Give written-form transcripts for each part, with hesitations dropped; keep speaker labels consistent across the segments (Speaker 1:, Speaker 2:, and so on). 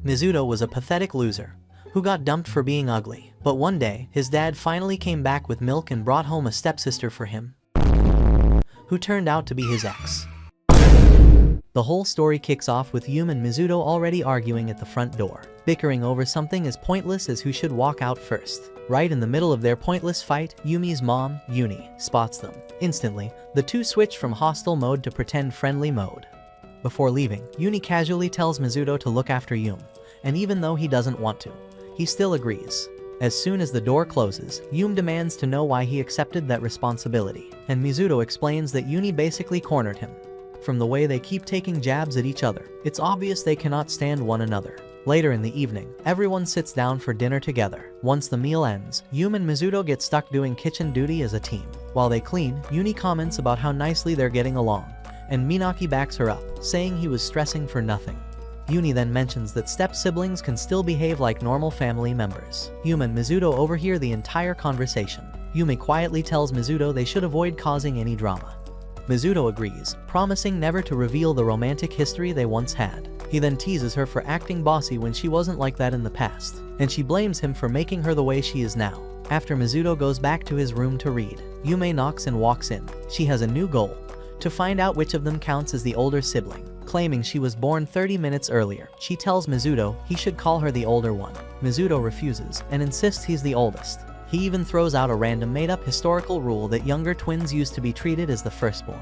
Speaker 1: Mizuto was a pathetic loser who got dumped for being ugly, but one day, his dad finally came back with milk and brought home a stepsister for him, who turned out to be his ex. The whole story kicks off with Yume and Mizuto already arguing at the front door, bickering over something as pointless as who should walk out first. Right in the middle of their pointless fight, Yumi's mom, Uni, spots them. Instantly, the two switch from hostile mode to pretend friendly mode. Before leaving, Uni casually tells Mizuto to look after Yume, and even though he doesn't want to, he still agrees. As soon as the door closes, Yume demands to know why he accepted that responsibility, and Mizuto explains that Uni basically cornered him. From the way they keep taking jabs at each other, it's obvious they cannot stand one another. Later in the evening, everyone sits down for dinner together. Once the meal ends, Yume and Mizuto get stuck doing kitchen duty as a team. While they clean, Uni comments about how nicely they're getting along, and Minaki backs her up, saying he was stressing for nothing. Uni then mentions that step-siblings can still behave like normal family members. Yume and Mizuto overhear the entire conversation. Yume quietly tells Mizuto they should avoid causing any drama. Mizuto agrees, promising never to reveal the romantic history they once had. He then teases her for acting bossy when she wasn't like that in the past, and she blames him for making her the way she is now. After Mizuto goes back to his room to read, Yume knocks and walks in. She has a new goal: to find out which of them counts as the older sibling. Claiming she was born 30 minutes earlier, she tells Mizuto he should call her the older one. Mizuto refuses and insists he's the oldest. He even throws out a random made-up historical rule that younger twins used to be treated as the firstborn.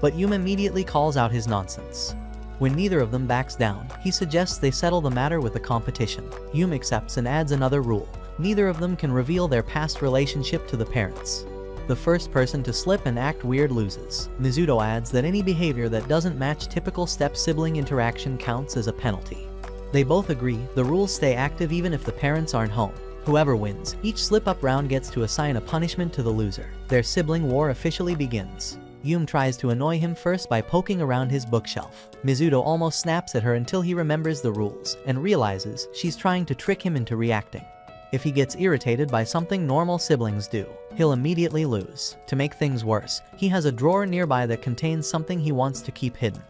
Speaker 1: But Yume immediately calls out his nonsense. When neither of them backs down, he suggests they settle the matter with a competition. Yume accepts and adds another rule: neither of them can reveal their past relationship to the parents. The first person to slip and act weird loses. Mizuto adds that any behavior that doesn't match typical step-sibling interaction counts as a penalty. They both agree the rules stay active even if the parents aren't home. Whoever wins each slip-up round gets to assign a punishment to the loser. Their sibling war officially begins. Yume tries to annoy him first by poking around his bookshelf. Mizuto almost snaps at her until he remembers the rules and realizes she's trying to trick him into reacting. If he gets irritated by something normal siblings do, he'll immediately lose. To make things worse, he has a drawer nearby that contains something he wants to keep hidden.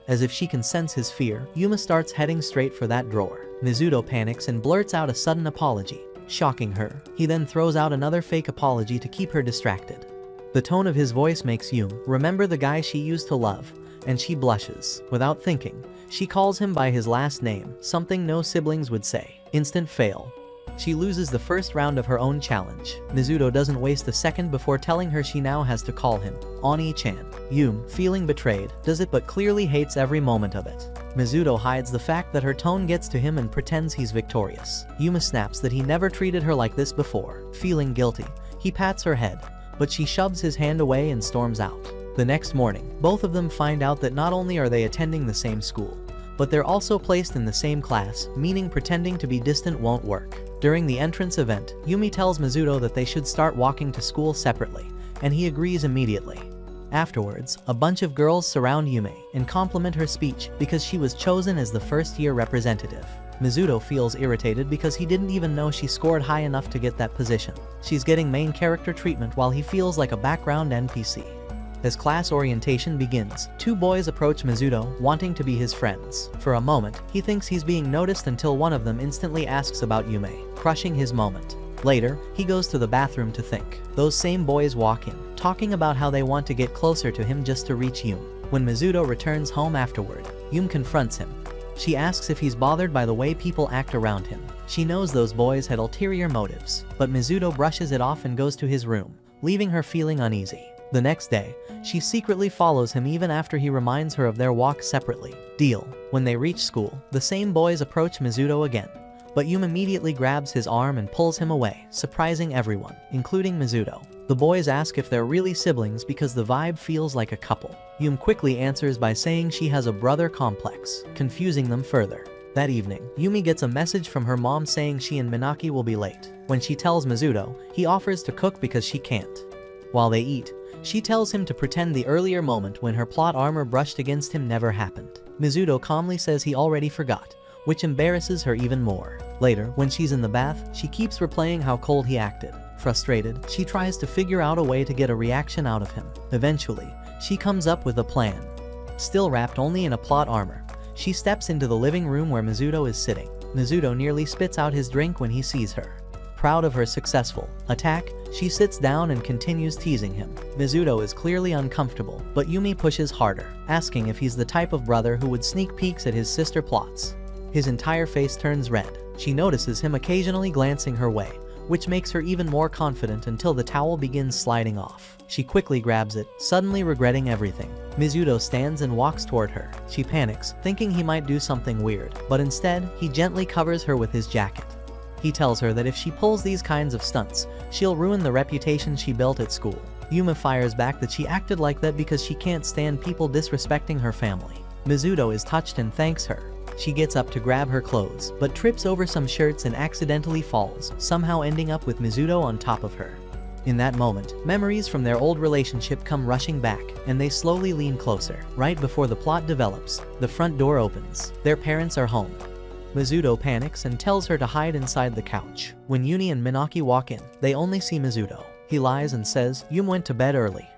Speaker 1: As if she can sense his fear, Yume starts heading straight for that drawer. Mizuto panics and blurts out a sudden apology, shocking her. He then throws out another fake apology to keep her distracted. The tone of his voice makes Yume remember the guy she used to love, and she blushes. Without thinking, she calls him by his last name, something no siblings would say. Instant fail. She loses the first round of her own challenge. Mizuto doesn't waste a second before telling her she now has to call him Oni-chan. Yume, feeling betrayed, does it but clearly hates every moment of it. Mizuto hides the fact that her tone gets to him and pretends he's victorious. Yume snaps that he never treated her like this before. Feeling guilty, he pats her head, but she shoves his hand away and storms out. The next morning, both of them find out that not only are they attending the same school, but they're also placed in the same class, meaning pretending to be distant won't work. During the entrance event, Yume tells Mizuto that they should start walking to school separately, and he agrees immediately. Afterwards, a bunch of girls surround Yume and compliment her speech because she was chosen as the first-year representative. Mizuto feels irritated because he didn't even know she scored high enough to get that position. She's getting main character treatment while he feels like a background NPC. As class orientation begins, two boys approach Mizuto, wanting to be his friends. For a moment, he thinks he's being noticed until one of them instantly asks about Yume, crushing his moment. Later, he goes to the bathroom to think. Those same boys walk in, talking about how they want to get closer to him just to reach Yume. When Mizuto returns home afterward, Yume confronts him. She asks if he's bothered by the way people act around him. She knows those boys had ulterior motives, but Mizuto brushes it off and goes to his room, leaving her feeling uneasy. The next day, she secretly follows him even after he reminds her of their walk separately. Deal. When they reach school, the same boys approach Mizuto again, but Yume immediately grabs his arm and pulls him away, surprising everyone, including Mizuto. The boys ask if they're really siblings because the vibe feels like a couple. Yume quickly answers by saying she has a brother complex, confusing them further. That evening, Yume gets a message from her mom saying she and Minaki will be late. When she tells Mizuto, he offers to cook because she can't. While they eat, she tells him to pretend the earlier moment when her plot armor brushed against him never happened. Mizuto calmly says he already forgot, which embarrasses her even more. Later, when she's in the bath, she keeps replaying how cold he acted. Frustrated, she tries to figure out a way to get a reaction out of him. Eventually, she comes up with a plan. Still wrapped only in a plot armor, she steps into the living room where Mizuto is sitting. Mizuto nearly spits out his drink when he sees her. Proud of her successful attack, she sits down and continues teasing him. Mizuto is clearly uncomfortable, but Yumi pushes harder, asking if he's the type of brother who would sneak peeks at his sister plots. His entire face turns red. She notices him occasionally glancing her way, which makes her even more confident until the towel begins sliding off. She quickly grabs it, suddenly regretting everything. Mizuto stands and walks toward her. She panics, thinking he might do something weird, but instead, he gently covers her with his jacket. He tells her that if she pulls these kinds of stunts, she'll ruin the reputation she built at school. Yuma fires back that she acted like that because she can't stand people disrespecting her family. Mizuto is touched and thanks her. She gets up to grab her clothes, but trips over some shirts and accidentally falls, somehow ending up with Mizuto on top of her. In that moment, memories from their old relationship come rushing back, and they slowly lean closer. Right before the plot develops, the front door opens. Their parents are home. Mizuto panics and tells her to hide inside the couch. When Yuni and Minaki walk in, they only see Mizuto. He lies and says, "Yum went to bed early."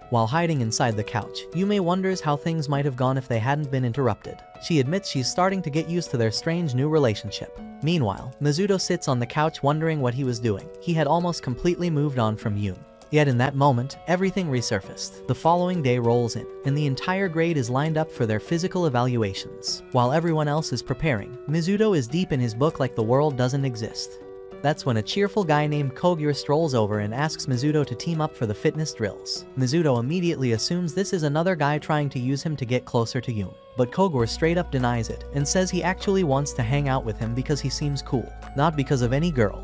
Speaker 1: While hiding inside the couch, Yume wonders how things might have gone if they hadn't been interrupted. She admits she's starting to get used to their strange new relationship. Meanwhile, Mizuto sits on the couch wondering what he was doing. He had almost completely moved on from Yum. Yet in that moment, everything resurfaced. The following day rolls in, and the entire grade is lined up for their physical evaluations. While everyone else is preparing, Mizuto is deep in his book like the world doesn't exist. That's when a cheerful guy named Kogure strolls over and asks Mizuto to team up for the fitness drills. Mizuto immediately assumes this is another guy trying to use him to get closer to Yum. But Kogure straight up denies it, and says he actually wants to hang out with him because he seems cool, not because of any girl.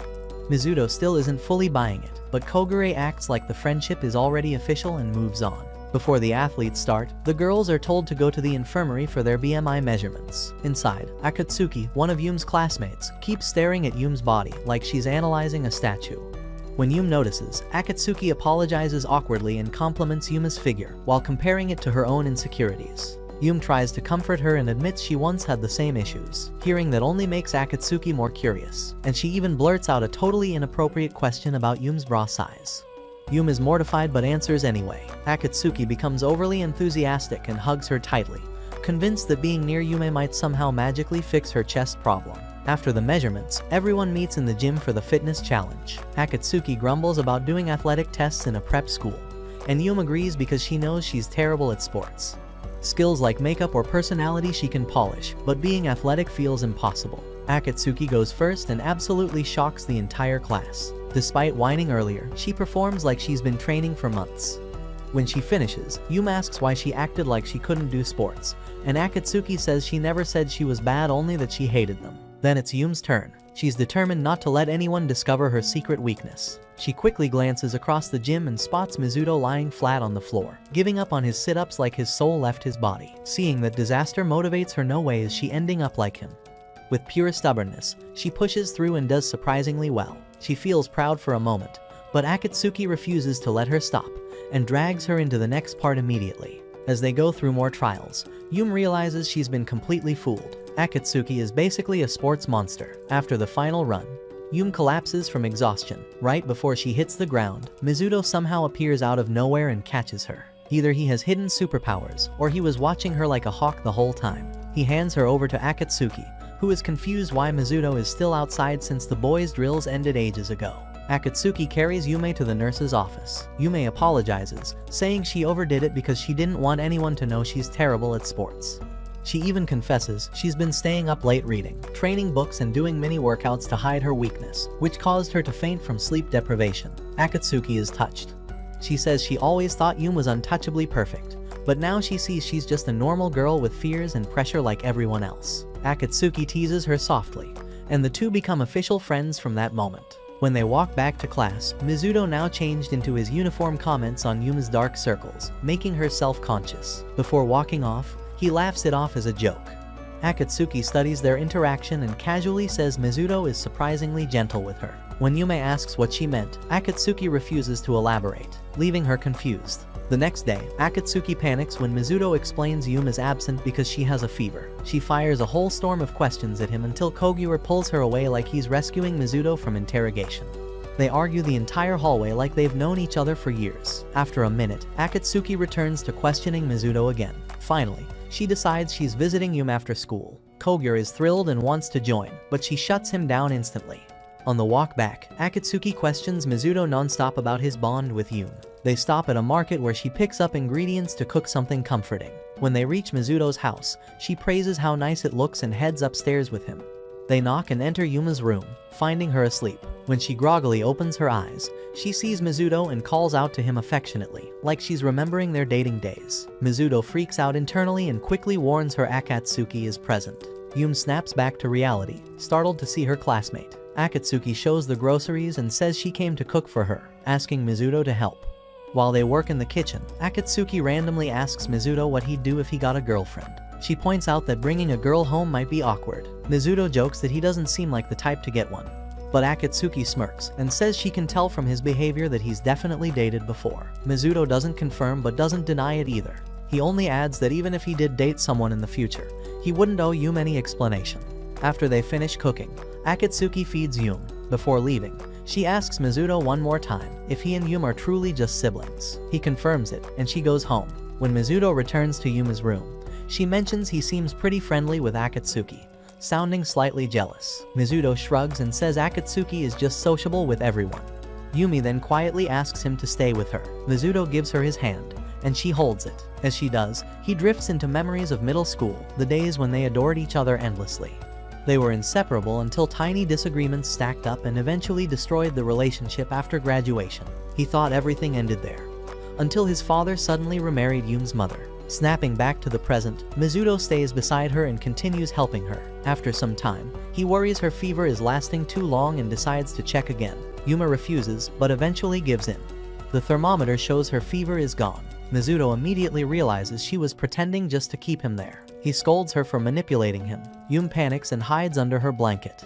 Speaker 1: Mizuto still isn't fully buying it, but Kogure acts like the friendship is already official and moves on. Before the athletes start, the girls are told to go to the infirmary for their BMI measurements. Inside, Akatsuki, one of Yum's classmates, keeps staring at Yum's body like she's analyzing a statue. When Yum notices, Akatsuki apologizes awkwardly and compliments Yuma's figure, while comparing it to her own insecurities. Yum tries to comfort her and admits she once had the same issues. Hearing that only makes Akatsuki more curious, and she even blurts out a totally inappropriate question about Yum's bra size. Yum is mortified but answers anyway. Akatsuki becomes overly enthusiastic and hugs her tightly, convinced that being near Yume might somehow magically fix her chest problem. After the measurements, everyone meets in the gym for the fitness challenge. Akatsuki grumbles about doing athletic tests in a prep school, and Yum agrees because she knows she's terrible at sports. Skills like makeup or personality she can polish, but being athletic feels impossible. Akatsuki goes first and absolutely shocks the entire class. Despite whining earlier, she performs like she's been training for months. When she finishes, Yum asks why she acted like she couldn't do sports, and Akatsuki says she never said she was bad, only that she hated them. Then it's Yum's turn. She's determined not to let anyone discover her secret weakness. She quickly glances across the gym and spots Mizuto lying flat on the floor, giving up on his sit-ups like his soul left his body. Seeing that disaster motivates her, no way is she ending up like him. With pure stubbornness, she pushes through and does surprisingly well. She feels proud for a moment, but Akatsuki refuses to let her stop, and drags her into the next part immediately. As they go through more trials, Yum realizes she's been completely fooled. Akatsuki is basically a sports monster. After the final run, Yum collapses from exhaustion. Right before she hits the ground, Mizuto somehow appears out of nowhere and catches her. Either he has hidden superpowers, or he was watching her like a hawk the whole time. He hands her over to Akatsuki, who is confused why Mizuto is still outside since the boys' drills ended ages ago. Akatsuki carries Yume to the nurse's office. Yume apologizes, saying she overdid it because she didn't want anyone to know she's terrible at sports. She even confesses she's been staying up late reading, training books and doing mini workouts to hide her weakness, which caused her to faint from sleep deprivation. Akatsuki is touched. She says she always thought Yum was untouchably perfect, but now she sees she's just a normal girl with fears and pressure like everyone else. Akatsuki teases her softly, and the two become official friends from that moment. When they walk back to class, Mizuto now changed into his uniform comments on Yum's dark circles, making her self-conscious. Before walking off, he laughs it off as a joke. Akatsuki studies their interaction and casually says Mizuto is surprisingly gentle with her. When Yume asks what she meant, Akatsuki refuses to elaborate, leaving her confused. The next day, Akatsuki panics when Mizuto explains Yum is absent because she has a fever. She fires a whole storm of questions at him until Kogure pulls her away like he's rescuing Mizuto from interrogation. They argue the entire hallway like they've known each other for years. After a minute, Akatsuki returns to questioning Mizuto again. Finally, she decides she's visiting Yum after school. Kogure is thrilled and wants to join, but she shuts him down instantly. On the walk back, Akatsuki questions Mizuto nonstop about his bond with Yume. They stop at a market where she picks up ingredients to cook something comforting. When they reach Mizuto's house, she praises how nice it looks and heads upstairs with him. They knock and enter Yuma's room, finding her asleep. When she groggily opens her eyes, she sees Mizuto and calls out to him affectionately, like she's remembering their dating days. Mizuto freaks out internally and quickly warns her Akatsuki is present. Yume snaps back to reality, startled to see her classmate. Akatsuki shows the groceries and says she came to cook for her, asking Mizuto to help. While they work in the kitchen, Akatsuki randomly asks Mizuto what he'd do if he got a girlfriend. She points out that bringing a girl home might be awkward. Mizuto jokes that he doesn't seem like the type to get one. But Akatsuki smirks and says she can tell from his behavior that he's definitely dated before. Mizuto doesn't confirm but doesn't deny it either. He only adds that even if he did date someone in the future, he wouldn't owe Yume any explanation. After they finish cooking, Akatsuki feeds Yume. Before leaving, she asks Mizuto one more time if he and Yume are truly just siblings. He confirms it, and she goes home. When Mizuto returns to Yume's room, she mentions he seems pretty friendly with Akatsuki, sounding slightly jealous. Mizuto shrugs and says Akatsuki is just sociable with everyone. Yume then quietly asks him to stay with her. Mizuto gives her his hand, and she holds it. As she does, he drifts into memories of middle school, the days when they adored each other endlessly. They were inseparable until tiny disagreements stacked up and eventually destroyed the relationship after graduation. He thought everything ended there, until his father suddenly remarried Yume's mother. Snapping back to the present, Mizuto stays beside her and continues helping her. After some time, he worries her fever is lasting too long and decides to check again. Yume refuses, but eventually gives in. The thermometer shows her fever is gone. Mizuto immediately realizes she was pretending just to keep him there. He scolds her for manipulating him. Yume panics and hides under her blanket.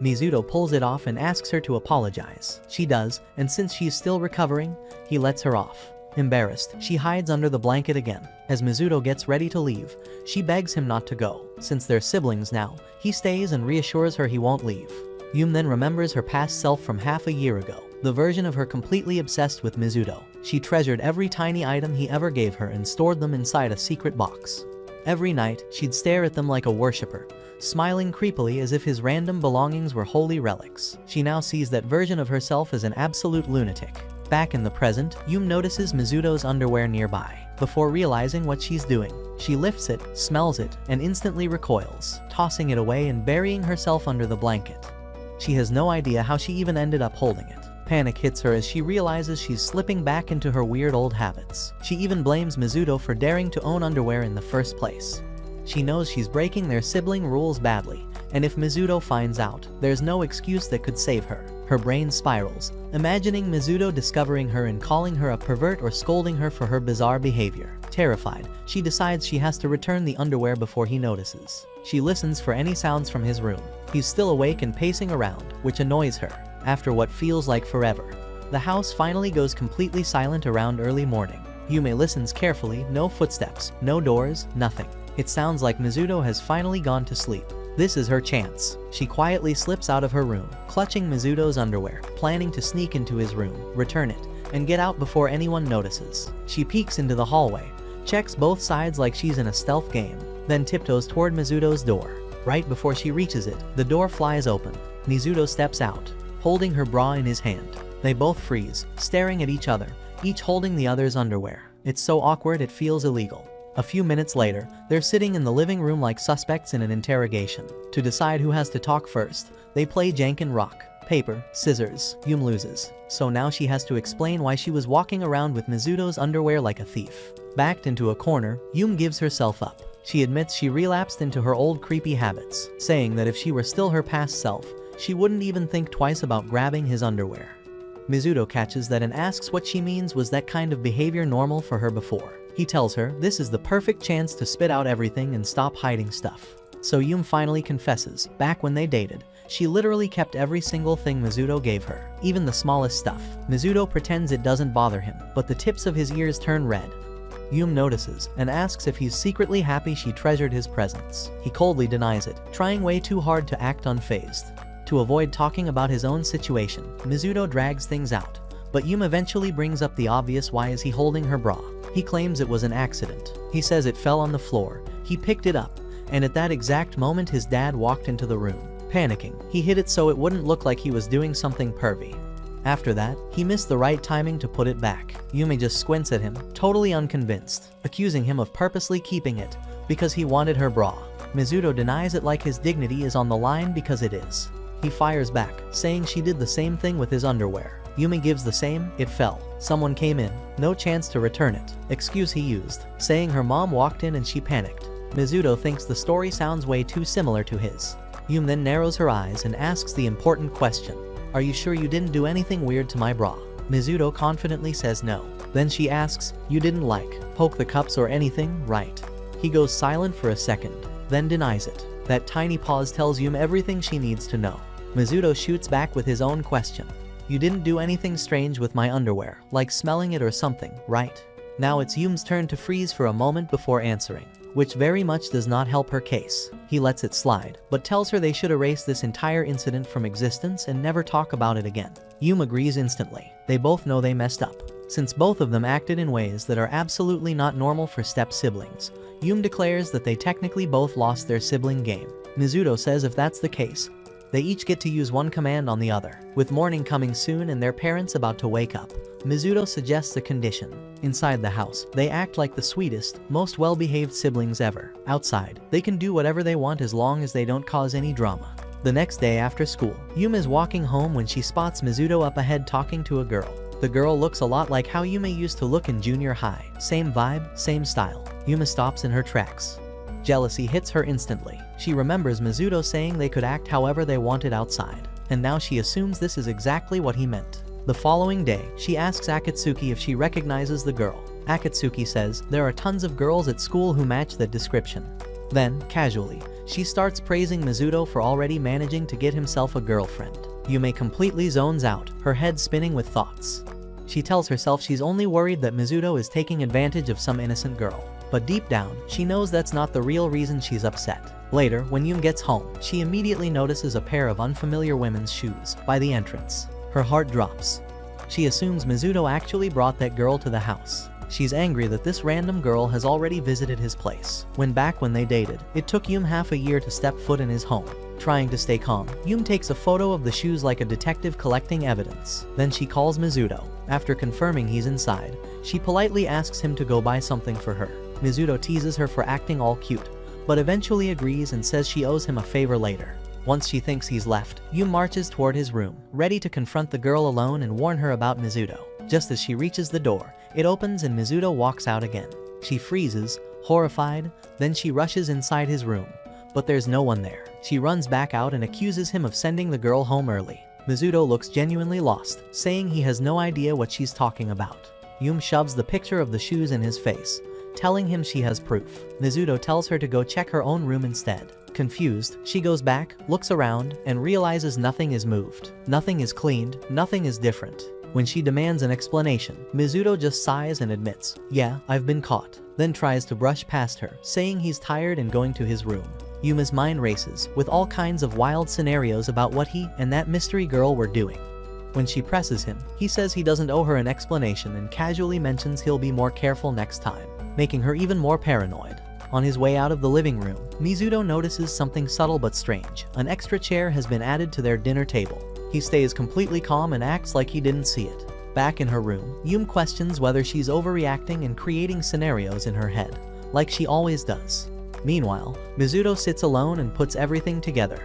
Speaker 1: Mizuto pulls it off and asks her to apologize. She does, and since she's still recovering, he lets her off. Embarrassed, she hides under the blanket again. As Mizuto gets ready to leave, she begs him not to go. Since they're siblings now, he stays and reassures her he won't leave. Yume then remembers her past self from half a year ago, the version of her completely obsessed with Mizuto. She treasured every tiny item he ever gave her and stored them inside a secret box. Every night, she'd stare at them like a worshipper, smiling creepily as if his random belongings were holy relics. She now sees that version of herself as an absolute lunatic. Back in the present, Yume notices Mizuto's underwear nearby. Before realizing what she's doing, she lifts it, smells it, and instantly recoils, tossing it away and burying herself under the blanket. She has no idea how she even ended up holding it. Panic hits her as she realizes she's slipping back into her weird old habits. She even blames Mizuto for daring to own underwear in the first place. She knows she's breaking their sibling rules badly, and if Mizuto finds out, there's no excuse that could save her. Her brain spirals, imagining Mizuto discovering her and calling her a pervert or scolding her for her bizarre behavior. Terrified, she decides she has to return the underwear before he notices. She listens for any sounds from his room. He's still awake and pacing around, which annoys her. After what feels like forever, the house finally goes completely silent around early morning. Yume listens carefully, no footsteps, no doors, nothing. It sounds like Mizuto has finally gone to sleep. This is her chance. She quietly slips out of her room, clutching Mizuto's underwear, planning to sneak into his room, return it, and get out before anyone notices. She peeks into the hallway, checks both sides like she's in a stealth game, then tiptoes toward Mizuto's door. Right before she reaches it, the door flies open. Mizuto steps out, holding her bra in his hand. They both freeze, staring at each other, each holding the other's underwear. It's so awkward it feels illegal. A few minutes later, they're sitting in the living room like suspects in an interrogation. To decide who has to talk first, they play Janken rock, paper, scissors. Yume loses, so now she has to explain why she was walking around with Mizuto's underwear like a thief. Backed into a corner, Yume gives herself up. She admits she relapsed into her old creepy habits, saying that if she were still her past self, she wouldn't even think twice about grabbing his underwear. Mizuto catches that and asks what she means. Was that kind of behavior normal for her before? He tells her this is the perfect chance to spit out everything and stop hiding stuff. So Yume finally confesses, back when they dated, she literally kept every single thing Mizuto gave her, even the smallest stuff. Mizuto pretends it doesn't bother him, but the tips of his ears turn red. Yume notices and asks if he's secretly happy she treasured his presence. He coldly denies it, trying way too hard to act unfazed. To avoid talking about his own situation, Mizuto drags things out, but Yume eventually brings up the obvious: why is he holding her bra? He claims it was an accident. He says it fell on the floor, he picked it up, and at that exact moment his dad walked into the room. Panicking, he hid it so it wouldn't look like he was doing something pervy. After that, he missed the right timing to put it back. Yumi just squints at him, totally unconvinced, accusing him of purposely keeping it because he wanted her bra. Mizuto denies it like his dignity is on the line because it is. He fires back, saying she did the same thing with his underwear. Yumi gives the same, it fell. Someone came in, no chance to return it. Excuse he used, saying her mom walked in and she panicked. Mizuto thinks the story sounds way too similar to his. Yumi then narrows her eyes and asks the important question. Are you sure you didn't do anything weird to my bra? Mizuto confidently says no. Then she asks, you didn't poke the cups or anything, right? He goes silent for a second, then denies it. That tiny pause tells Yumi everything she needs to know. Mizuto shoots back with his own question. You didn't do anything strange with my underwear, like smelling it or something, right? Now it's Yumi's turn to freeze for a moment before answering, which very much does not help her case. He lets it slide, but tells her they should erase this entire incident from existence and never talk about it again. Yumi agrees instantly. They both know they messed up. Since both of them acted in ways that are absolutely not normal for step-siblings, Yumi declares that they technically both lost their sibling game. Mizuto says if that's the case, they each get to use one command on the other. With morning coming soon and their parents about to wake up, Mizuto suggests a condition. Inside the house, they act like the sweetest, most well-behaved siblings ever. Outside, they can do whatever they want as long as they don't cause any drama. The next day after school, Yumi is walking home when she spots Mizuto up ahead talking to a girl. The girl looks a lot like how Yumi used to look in junior high. Same vibe, same style. Yumi stops in her tracks. Jealousy hits her instantly. She remembers Mizuto saying they could act however they wanted outside, and now she assumes this is exactly what he meant. The following day, she asks Akatsuki if she recognizes the girl. Akatsuki says there are tons of girls at school who match that description. Then, casually, she starts praising Mizuto for already managing to get himself a girlfriend. Yumi completely zones out, her head spinning with thoughts. She tells herself she's only worried that Mizuto is taking advantage of some innocent girl. But deep down, she knows that's not the real reason she's upset. Later, when Yumi gets home, she immediately notices a pair of unfamiliar women's shoes by the entrance. Her heart drops. She assumes Mizuto actually brought that girl to the house. She's angry that this random girl has already visited his place. Back when they dated, it took Yumi half a year to step foot in his home. Trying to stay calm, Yumi takes a photo of the shoes like a detective collecting evidence. Then she calls Mizuto. After confirming he's inside, she politely asks him to go buy something for her. Mizuto teases her for acting all cute, but eventually agrees and says she owes him a favor later. Once she thinks he's left, Yumi marches toward his room, ready to confront the girl alone and warn her about Mizuto. Just as she reaches the door, it opens and Mizuto walks out again. She freezes, horrified, then she rushes inside his room, but there's no one there. She runs back out and accuses him of sending the girl home early. Mizuto looks genuinely lost, saying he has no idea what she's talking about. Yumi shoves the picture of the shoes in his face, telling him she has proof. Mizuto tells her to go check her own room instead. Confused, she goes back, looks around, and realizes nothing is moved. Nothing is cleaned, nothing is different. When she demands an explanation, Mizuto just sighs and admits, yeah, I've been caught. Then tries to brush past her, saying he's tired and going to his room. Yumi's mind races, with all kinds of wild scenarios about what he and that mystery girl were doing. When she presses him, he says he doesn't owe her an explanation and casually mentions he'll be more careful next time, making her even more paranoid. On his way out of the living room, Mizuto notices something subtle but strange. An extra chair has been added to their dinner table. He stays completely calm and acts like he didn't see it. Back in her room, Yumi questions whether she's overreacting and creating scenarios in her head, like she always does. Meanwhile, Mizuto sits alone and puts everything together.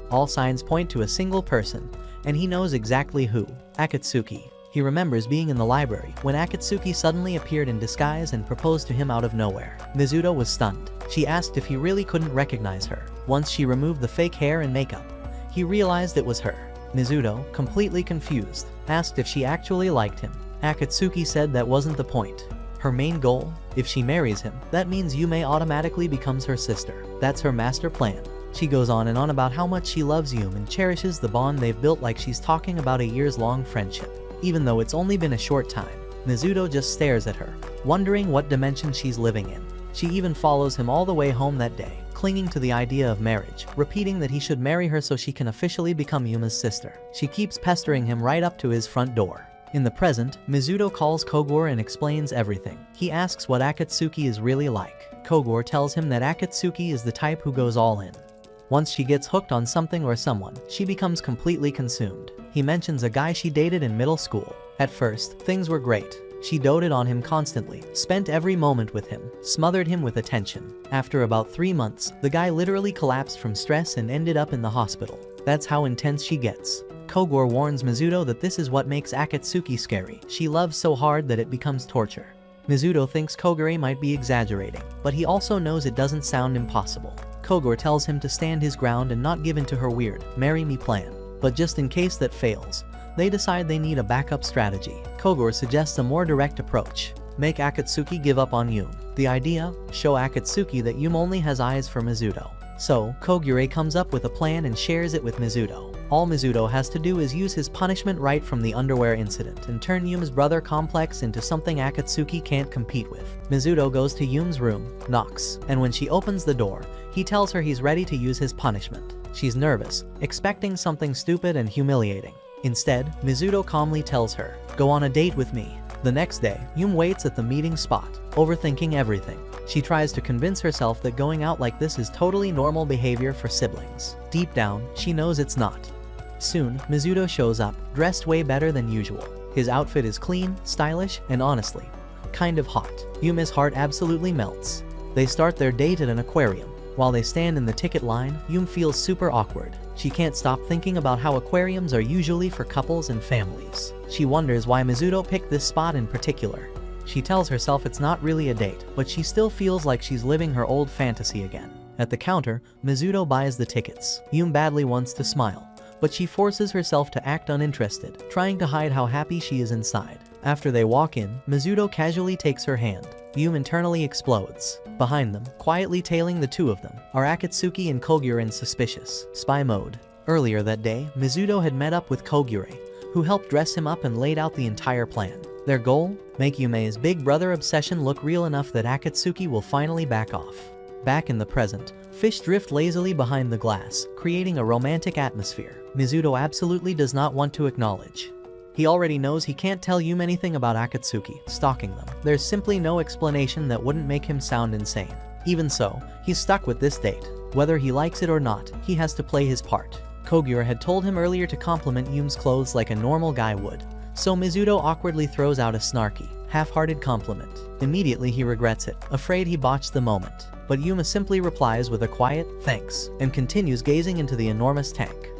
Speaker 1: All signs point to a single person, and he knows exactly who: Akatsuki. He remembers being in the library when Akatsuki suddenly appeared in disguise and proposed to him out of nowhere. Mizuto was stunned. She asked if he really couldn't recognize her. Once she removed the fake hair and makeup, he realized it was her. Mizuto, completely confused, asked if she actually liked him. Akatsuki said that wasn't the point. Her main goal? If she marries him, that means Yumi automatically becomes her sister. That's her master plan. She goes on and on about how much she loves Yumi and cherishes the bond they've built like she's talking about a years-long friendship. Even though it's only been a short time, Mizuto just stares at her, wondering what dimension she's living in. She even follows him all the way home that day, clinging to the idea of marriage, repeating that he should marry her so she can officially become Yumi's sister. She keeps pestering him right up to his front door. In the present, Mizuto calls Kogoro and explains everything. He asks what Akatsuki is really like. Kogoro tells him that Akatsuki is the type who goes all in. Once she gets hooked on something or someone, she becomes completely consumed. He mentions a guy she dated in middle school. At first, things were great. She doted on him constantly, spent every moment with him, smothered him with attention. After about 3 months, the guy literally collapsed from stress and ended up in the hospital. That's how intense she gets. Kogoro warns Mizuto that this is what makes Akatsuki scary. She loves so hard that it becomes torture. Mizuto thinks Kogoro might be exaggerating, but he also knows it doesn't sound impossible. Kogoro tells him to stand his ground and not give in to her weird, marry me plan. But just in case that fails, they decide they need a backup strategy. Kogoro suggests a more direct approach. Make Akatsuki give up on Yume. The idea? Show Akatsuki that Yume only has eyes for Mizuto. So, Kogure comes up with a plan and shares it with Mizuto. All Mizuto has to do is use his punishment right from the underwear incident and turn Yume's brother complex into something Akatsuki can't compete with. Mizuto goes to Yume's room, knocks, and when she opens the door, he tells her he's ready to use his punishment. She's nervous, expecting something stupid and humiliating. Instead, Mizuto calmly tells her, "Go on a date with me." The next day, Yume waits at the meeting spot, overthinking everything. She tries to convince herself that going out like this is totally normal behavior for siblings. Deep down, she knows it's not. Soon, Mizuto shows up, dressed way better than usual. His outfit is clean, stylish, and honestly, kind of hot. Yume's heart absolutely melts. They start their date at an aquarium. While they stand in the ticket line, Yume feels super awkward. She can't stop thinking about how aquariums are usually for couples and families. She wonders why Mizuto picked this spot in particular. She tells herself it's not really a date, but she still feels like she's living her old fantasy again. At the counter, Mizuto buys the tickets. Yume badly wants to smile, but she forces herself to act uninterested, trying to hide how happy she is inside. After they walk in, Mizuto casually takes her hand. Yume internally explodes. Behind them, quietly tailing the two of them, are Akatsuki and Kogure in suspicious spy mode. Earlier that day, Mizuto had met up with Kogure, who helped dress him up and laid out the entire plan. Their goal? Make Yume's big brother obsession look real enough that Akatsuki will finally back off. Back in the present, fish drift lazily behind the glass, creating a romantic atmosphere Mizuto absolutely does not want to acknowledge. He already knows he can't tell Yume anything about Akatsuki stalking them. There's simply no explanation that wouldn't make him sound insane. Even so, he's stuck with this date. Whether he likes it or not, he has to play his part. Kogure had told him earlier to compliment Yume's clothes like a normal guy would, so Mizuto awkwardly throws out a snarky, half-hearted compliment. Immediately he regrets it, afraid he botched the moment. But Yume simply replies with a quiet, "Thanks," and continues gazing into the enormous tank.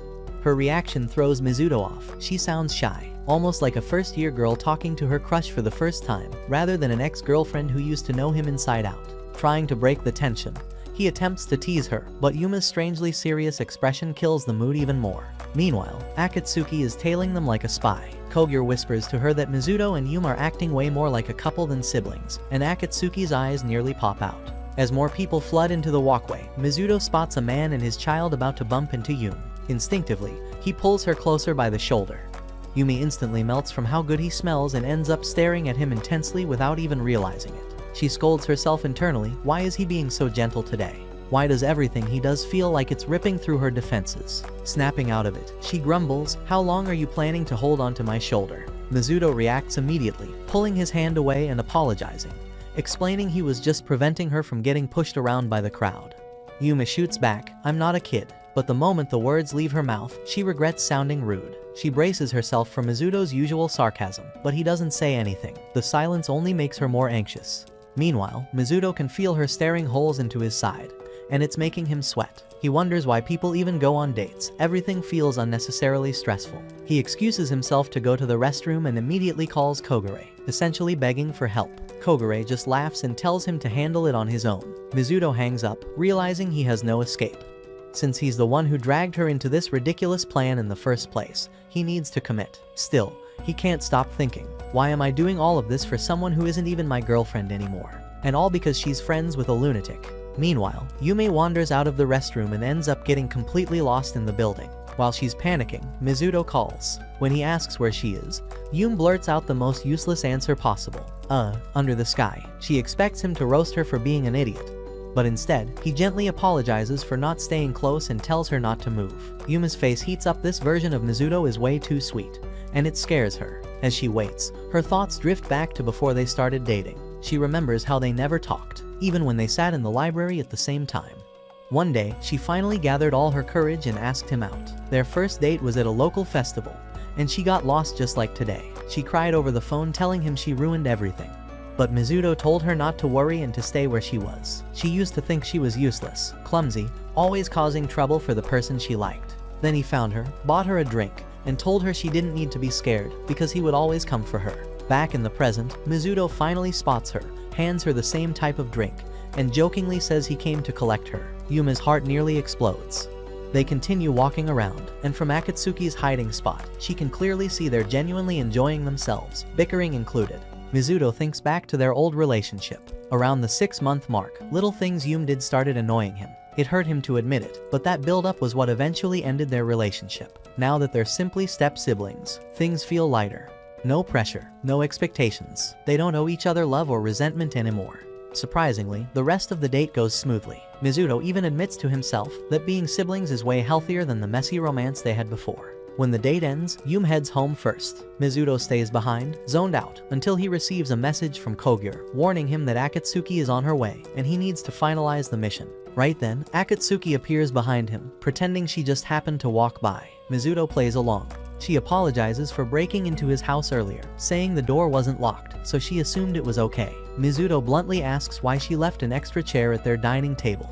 Speaker 1: Her reaction throws Mizuto off. She sounds shy, almost like a first-year girl talking to her crush for the first time, rather than an ex-girlfriend who used to know him inside out. Trying to break the tension, he attempts to tease her, but Yume's strangely serious expression kills the mood even more. Meanwhile, Akatsuki is tailing them like a spy. Kogure whispers to her that Mizuto and Yume are acting way more like a couple than siblings, and Akatsuki's eyes nearly pop out. As more people flood into the walkway, Mizuto spots a man and his child about to bump into Yume. Instinctively, he pulls her closer by the shoulder. Yume instantly melts from how good he smells and ends up staring at him intensely without even realizing it. She scolds herself internally. Why is he being so gentle today? Why does everything he does feel like it's ripping through her defenses? Snapping out of it, she grumbles, "How long are you planning to hold onto my shoulder?" Mizuto reacts immediately, pulling his hand away and apologizing, explaining he was just preventing her from getting pushed around by the crowd. Yume shoots back, "I'm not a kid." But the moment the words leave her mouth, she regrets sounding rude. She braces herself for Mizuto's usual sarcasm, but he doesn't say anything. The silence only makes her more anxious. Meanwhile, Mizuto can feel her staring holes into his side, and it's making him sweat. He wonders why people even go on dates. Everything feels unnecessarily stressful. He excuses himself to go to the restroom and immediately calls Kogure, essentially begging for help. Kogure just laughs and tells him to handle it on his own. Mizuto hangs up, realizing he has no escape. Since he's the one who dragged her into this ridiculous plan in the first place, he needs to commit. Still, he can't stop thinking, why am I doing all of this for someone who isn't even my girlfriend anymore? And all because she's friends with a lunatic. Meanwhile, Yume wanders out of the restroom and ends up getting completely lost in the building. While she's panicking, Mizuto calls. When he asks where she is, Yume blurts out the most useless answer possible. Under the sky. She expects him to roast her for being an idiot. But instead, he gently apologizes for not staying close and tells her not to move. Yuma's face heats up. This version of Mizuto is way too sweet, and it scares her. As she waits, her thoughts drift back to before they started dating. She remembers how they never talked, even when they sat in the library at the same time. One day, she finally gathered all her courage and asked him out. Their first date was at a local festival, and she got lost just like today. She cried over the phone telling him she ruined everything. But Mizuto told her not to worry and to stay where she was. She used to think she was useless, clumsy, always causing trouble for the person she liked. Then he found her, bought her a drink, and told her she didn't need to be scared because he would always come for her. Back in the present, Mizuto finally spots her, hands her the same type of drink, and jokingly says he came to collect her. Yuma's heart nearly explodes. They continue walking around, and from Akatsuki's hiding spot, she can clearly see they're genuinely enjoying themselves, bickering included. Mizuto thinks back to their old relationship. Around the 6-month mark, little things Yum did started annoying him. It hurt him to admit it, but that build-up was what eventually ended their relationship. Now that they're simply step-siblings, things feel lighter. No pressure, no expectations. They don't owe each other love or resentment anymore. Surprisingly, the rest of the date goes smoothly. Mizuto even admits to himself that being siblings is way healthier than the messy romance they had before. When the date ends, Yum heads home first. Mizuto stays behind, zoned out, until he receives a message from Kogure, warning him that Akatsuki is on her way, and he needs to finalize the mission. Right then, Akatsuki appears behind him, pretending she just happened to walk by. Mizuto plays along. She apologizes for breaking into his house earlier, saying the door wasn't locked, so she assumed it was okay. Mizuto bluntly asks why she left an extra chair at their dining table.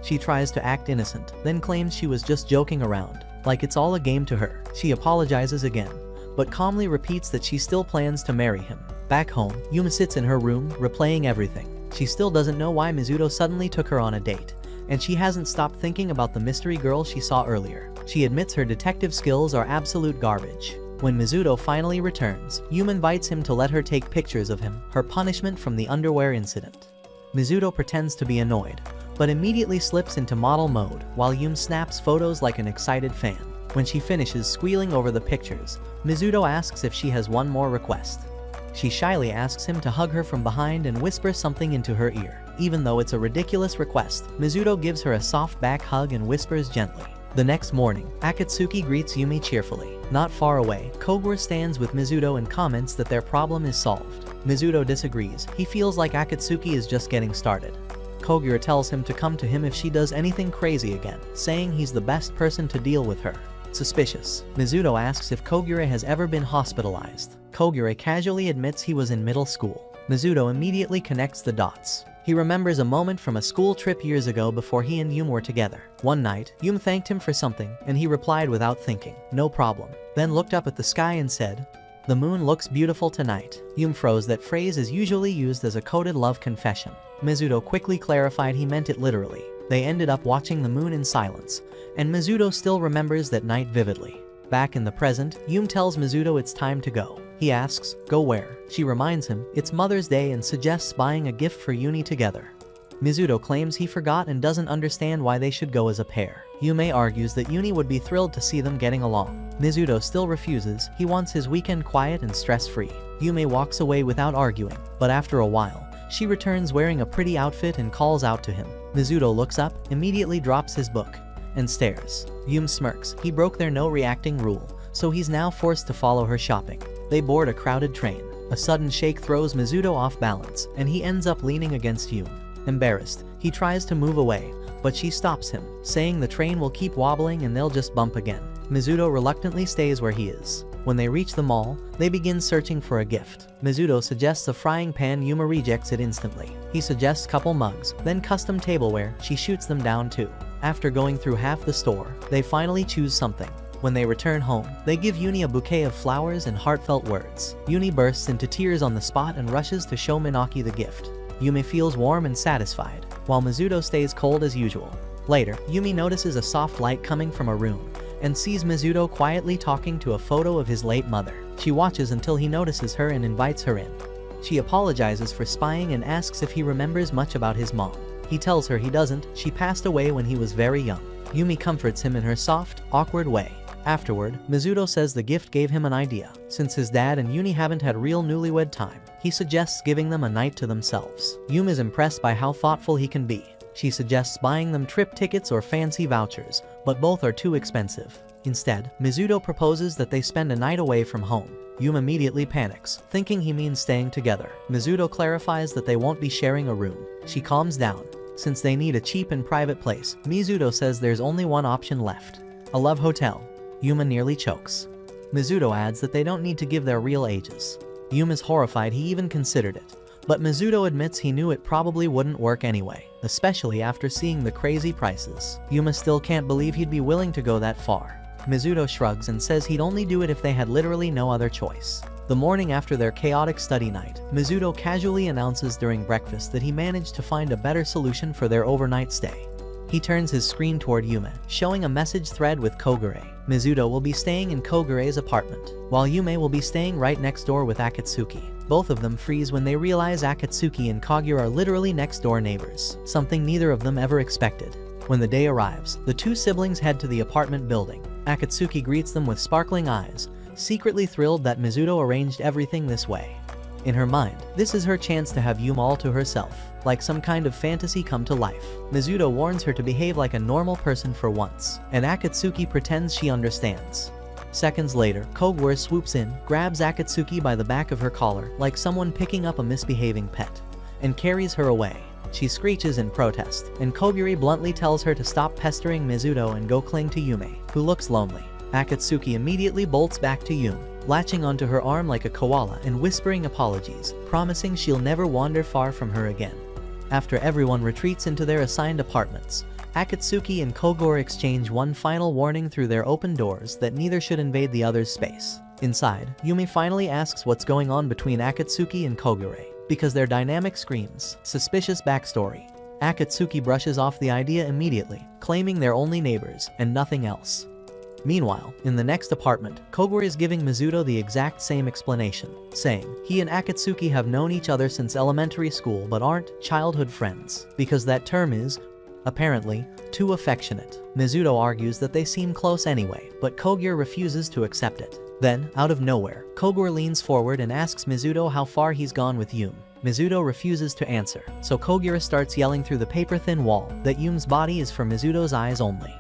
Speaker 1: She tries to act innocent, then claims she was just joking around, like it's all a game to her. She apologizes again, but calmly repeats that she still plans to marry him. Back home, Yuma sits in her room, replaying everything. She still doesn't know why Mizuto suddenly took her on a date, and she hasn't stopped thinking about the mystery girl she saw earlier. She admits her detective skills are absolute garbage. When Mizuto finally returns, Yuma invites him to let her take pictures of him, her punishment from the underwear incident. Mizuto pretends to be annoyed, but immediately slips into model mode while Yum snaps photos like an excited fan. When she finishes squealing over the pictures, Mizuto asks if she has one more request. She shyly asks him to hug her from behind and whisper something into her ear. Even though it's a ridiculous request, Mizuto gives her a soft back hug and whispers gently. The next morning, Akatsuki greets Yumi cheerfully. Not far away, Kogure stands with Mizuto and comments that their problem is solved. Mizuto disagrees. He feels like Akatsuki is just getting started. Kogure tells him to come to him if she does anything crazy again, saying he's the best person to deal with her. Suspicious, Mizuto asks if Kogure has ever been hospitalized. Kogure casually admits he was in middle school. Mizuto immediately connects the dots. He remembers a moment from a school trip years ago before he and Yum were together. One night, Yum thanked him for something, and he replied without thinking, "No problem." Then looked up at the sky and said, "The moon looks beautiful tonight." Yum froze. That phrase is usually used as a coded love confession. Mizuto quickly clarified he meant it literally. They ended up watching the moon in silence, and Mizuto still remembers that night vividly. Back in the present, Yum tells Mizuto it's time to go. He asks, "Go where?" She reminds him it's Mother's Day and suggests buying a gift for Uni together. Mizuto claims he forgot and doesn't understand why they should go as a pair. Yume argues that Uni would be thrilled to see them getting along. Mizuto still refuses. He wants his weekend quiet and stress-free. Yume walks away without arguing, but after a while, she returns wearing a pretty outfit and calls out to him. Mizuto looks up, immediately drops his book, and stares. Yum smirks. He broke their no-reacting rule, so he's now forced to follow her shopping. They board a crowded train. A sudden shake throws Mizuto off balance, and he ends up leaning against Yum. Embarrassed, he tries to move away, but she stops him, saying the train will keep wobbling and they'll just bump again. Mizuto reluctantly stays where he is. When they reach the mall, they begin searching for a gift. Mizuto suggests a frying pan. Yuma rejects it instantly. He suggests couple mugs, then custom tableware. She shoots them down too. After going through half the store, they finally choose something. When they return home, they give Uni a bouquet of flowers and heartfelt words. Uni bursts into tears on the spot and rushes to show Minaki the gift. Yumi feels warm and satisfied, while Mizuto stays cold as usual. Later, Yumi notices a soft light coming from a room, and sees Mizuto quietly talking to a photo of his late mother. She watches until he notices her and invites her in. She apologizes for spying and asks if he remembers much about his mom. He tells her he doesn't. She passed away when he was very young. Yumi comforts him in her soft, awkward way. Afterward, Mizuto says the gift gave him an idea. Since his dad and Uni haven't had real newlywed time, he suggests giving them a night to themselves. Yum is impressed by how thoughtful he can be. She suggests buying them trip tickets or fancy vouchers, but both are too expensive. Instead, Mizuto proposes that they spend a night away from home. Yuma immediately panics, thinking he means staying together. Mizuto clarifies that they won't be sharing a room. She calms down. Since they need a cheap and private place, Mizuto says there's only one option left: a love hotel. Yuma nearly chokes. Mizuto adds that they don't need to give their real ages. Yuma's horrified he even considered it, but Mizuto admits he knew it probably wouldn't work anyway, especially after seeing the crazy prices. Yuma still can't believe he'd be willing to go that far. Mizuto shrugs and says he'd only do it if they had literally no other choice. The morning after their chaotic study night, Mizuto casually announces during breakfast that he managed to find a better solution for their overnight stay. He turns his screen toward Yume, showing a message thread with Kogure. Mizuto will be staying in Kogure's apartment, while Yume will be staying right next door with Akatsuki. Both of them freeze when they realize Akatsuki and Kogure are literally next door neighbors, something neither of them ever expected. When the day arrives, the two siblings head to the apartment building. Akatsuki greets them with sparkling eyes, secretly thrilled that Mizuto arranged everything this way. In her mind, this is her chance to have Yume all to herself, like some kind of fantasy come to life. Mizuto warns her to behave like a normal person for once, and Akatsuki pretends she understands. Seconds later, Kogure swoops in, grabs Akatsuki by the back of her collar like someone picking up a misbehaving pet, and carries her away. She screeches in protest, and Kogure bluntly tells her to stop pestering Mizuto and go cling to Yume, who looks lonely. Akatsuki immediately bolts back to Yume, latching onto her arm like a koala and whispering apologies, promising she'll never wander far from her again. After everyone retreats into their assigned apartments, Akatsuki and Kogure exchange one final warning through their open doors that neither should invade the other's space. Inside, Yumi finally asks what's going on between Akatsuki and Kogure, because their dynamic screams suspicious backstory. Akatsuki brushes off the idea immediately, claiming they're only neighbors and nothing else. Meanwhile, in the next apartment, Kogure is giving Mizuto the exact same explanation, saying he and Akatsuki have known each other since elementary school but aren't childhood friends, because that term is, apparently, too affectionate. Mizuto argues that they seem close anyway, but Kogure refuses to accept it. Then, out of nowhere, Kogure leans forward and asks Mizuto how far he's gone with Yume. Mizuto refuses to answer, so Kogure starts yelling through the paper-thin wall that Yume's body is for Mizuto's eyes only.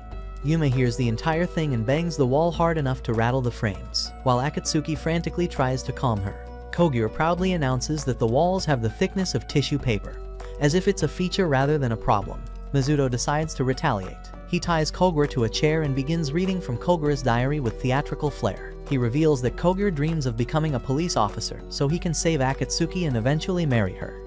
Speaker 1: Yume hears the entire thing and bangs the wall hard enough to rattle the frames, while Akatsuki frantically tries to calm her. Kogure proudly announces that the walls have the thickness of tissue paper, as if it's a feature rather than a problem. Mizuto decides to retaliate. He ties Kogure to a chair and begins reading from Kogure's diary with theatrical flair. He reveals that Kogure dreams of becoming a police officer so he can save Akatsuki and eventually marry her.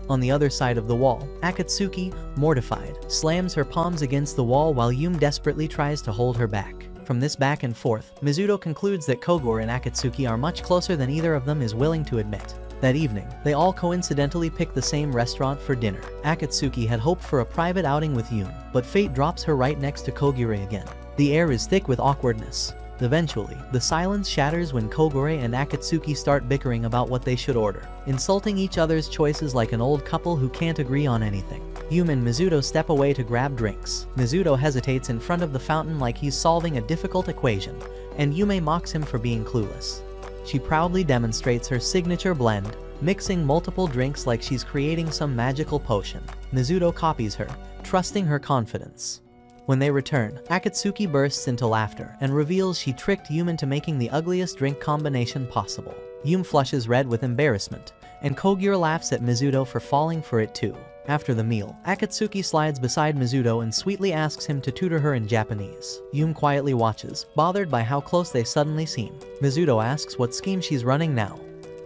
Speaker 1: On the other side of the wall, Akatsuki, mortified, slams her palms against the wall while Yume desperately tries to hold her back. From this back and forth, Mizuto concludes that Kogure and Akatsuki are much closer than either of them is willing to admit. That evening, they all coincidentally pick the same restaurant for dinner. Akatsuki had hoped for a private outing with Yume, but fate drops her right next to Kogure again. The air is thick with awkwardness. Eventually, the silence shatters when Kogure and Akatsuki start bickering about what they should order, insulting each other's choices like an old couple who can't agree on anything. Yume and Mizuto step away to grab drinks. Mizuto hesitates in front of the fountain like he's solving a difficult equation, and Yume mocks him for being clueless. She proudly demonstrates her signature blend, mixing multiple drinks like she's creating some magical potion. Mizuto copies her, trusting her confidence. When they return, Akatsuki bursts into laughter and reveals she tricked Yume into making the ugliest drink combination possible. Yume flushes red with embarrassment, and Kogure laughs at Mizuto for falling for it too. After the meal, Akatsuki slides beside Mizuto and sweetly asks him to tutor her in Japanese. Yume quietly watches, bothered by how close they suddenly seem. Mizuto asks what scheme she's running now.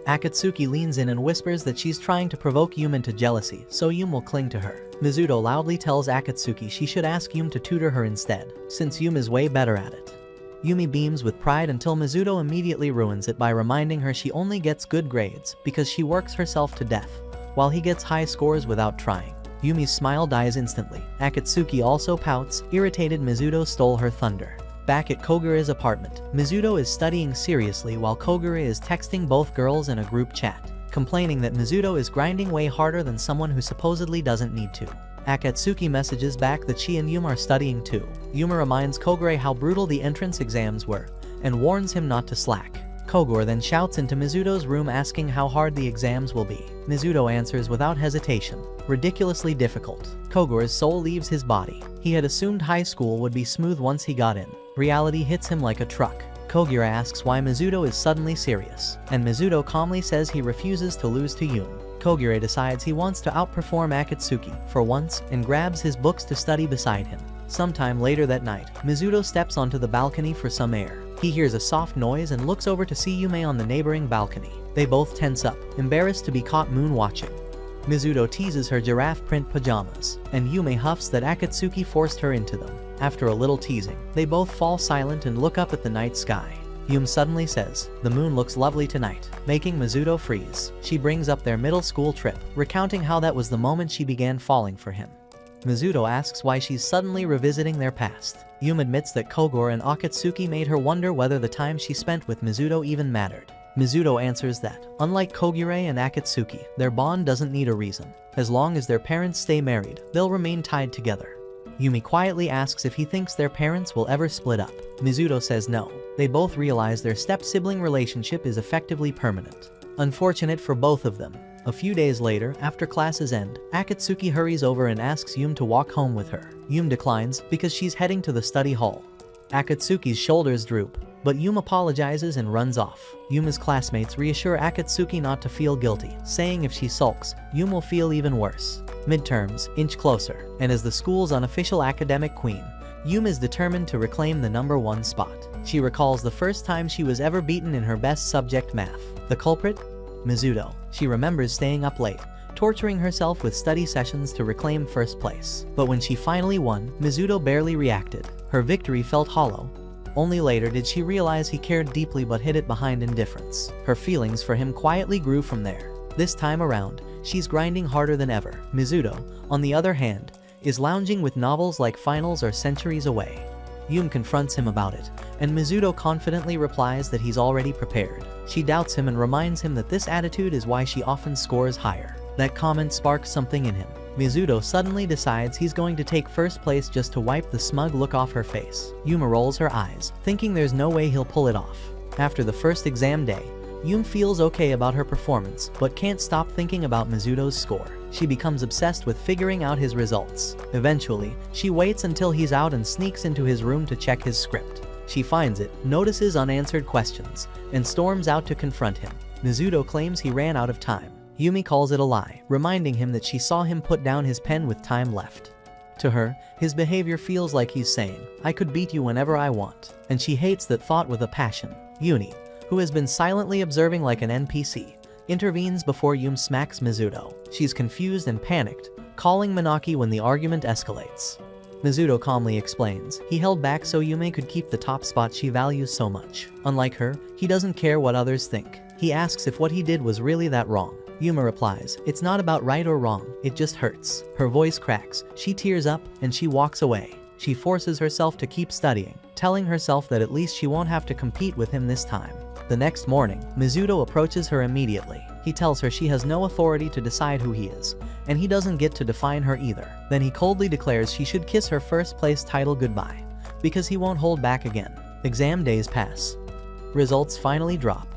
Speaker 1: Akatsuki leans in and whispers that she's trying to provoke Yume into jealousy, so Yume will cling to her. Mizuto loudly tells Akatsuki she should ask Yume to tutor her instead, since Yume is way better at it. Yumi beams with pride until Mizuto immediately ruins it by reminding her she only gets good grades because she works herself to death, while he gets high scores without trying. Yumi's smile dies instantly. Akatsuki also pouts, irritated Mizuto stole her thunder. Back at Kogure's apartment, Mizuto is studying seriously while Kogure is texting both girls in a group chat, complaining that Mizuto is grinding way harder than someone who supposedly doesn't need to. Akatsuki messages back that she and Yume are studying too. Yume reminds Kogure how brutal the entrance exams were, and warns him not to slack. Kogoro then shouts into Mizuto's room asking how hard the exams will be. Mizuto answers without hesitation, ridiculously difficult. Kogoro's soul leaves his body. He had assumed high school would be smooth once he got in. Reality hits him like a truck. Kogoro asks why Mizuto is suddenly serious, and Mizuto calmly says he refuses to lose to Yume. Kogoro decides he wants to outperform Akatsuki for once and grabs his books to study beside him. Sometime later that night, Mizuto steps onto the balcony for some air. He hears a soft noise and looks over to see Yume on the neighboring balcony. They both tense up, embarrassed to be caught moon-watching. Mizuto teases her giraffe print pajamas, and Yume huffs that Akatsuki forced her into them. After a little teasing, they both fall silent and look up at the night sky. Yume suddenly says, "The moon looks lovely tonight," making Mizuto freeze. She brings up their middle school trip, recounting how that was the moment she began falling for him. Mizuto asks why she's suddenly revisiting their past. Yume admits that Kogoro and Akatsuki made her wonder whether the time she spent with Mizuto even mattered. Mizuto answers that, unlike Kogure and Akatsuki, their bond doesn't need a reason. As long as their parents stay married, they'll remain tied together. Yume quietly asks if he thinks their parents will ever split up. Mizuto says no. They both realize their step-sibling relationship is effectively permanent. Unfortunate for both of them. A few days later, after classes end, Akatsuki hurries over and asks Yume to walk home with her. Yume declines because she's heading to the study hall. Akatsuki's shoulders droop, but Yume apologizes and runs off. Yume's classmates reassure Akatsuki not to feel guilty, saying if she sulks, Yume will feel even worse. Midterms inch closer, and as the school's unofficial academic queen, Yume is determined to reclaim the #1 spot. She recalls the first time she was ever beaten in her best subject, math. The culprit? Mizuto. She remembers staying up late, torturing herself with study sessions to reclaim first place. But when she finally won, Mizuto barely reacted. Her victory felt hollow. Only later did she realize he cared deeply but hid it behind indifference. Her feelings for him quietly grew from there. This time around, she's grinding harder than ever. Mizuto, on the other hand, is lounging with novels like Finals or Centuries Away. Yume confronts him about it, and Mizuto confidently replies that he's already prepared. She doubts him and reminds him that this attitude is why she often scores higher. That comment sparks something in him. Mizuto suddenly decides he's going to take first place just to wipe the smug look off her face. Yume rolls her eyes, thinking there's no way he'll pull it off. After the first exam day, Yume feels okay about her performance, but can't stop thinking about Mizuto's score. She becomes obsessed with figuring out his results. Eventually, she waits until he's out and sneaks into his room to check his script. She finds it, notices unanswered questions, and storms out to confront him. Mizuto claims he ran out of time. Yume calls it a lie, reminding him that she saw him put down his pen with time left. To her, his behavior feels like he's saying, "I could beat you whenever I want," and she hates that thought with a passion. Yuni, who has been silently observing like an NPC, intervenes before Yume smacks Mizuto. She's confused and panicked, calling Manaki when the argument escalates. Mizuto calmly explains, he held back so Yume could keep the top spot she values so much. Unlike her, he doesn't care what others think. He asks if what he did was really that wrong. Yume replies, "It's not about right or wrong, it just hurts." Her voice cracks, she tears up, and she walks away. She forces herself to keep studying, telling herself that at least she won't have to compete with him this time. The next morning, Mizuto approaches her immediately. He tells her she has no authority to decide who he is, and he doesn't get to define her either. Then he coldly declares she should kiss her first place title goodbye, because he won't hold back again. Exam days pass. Results finally drop.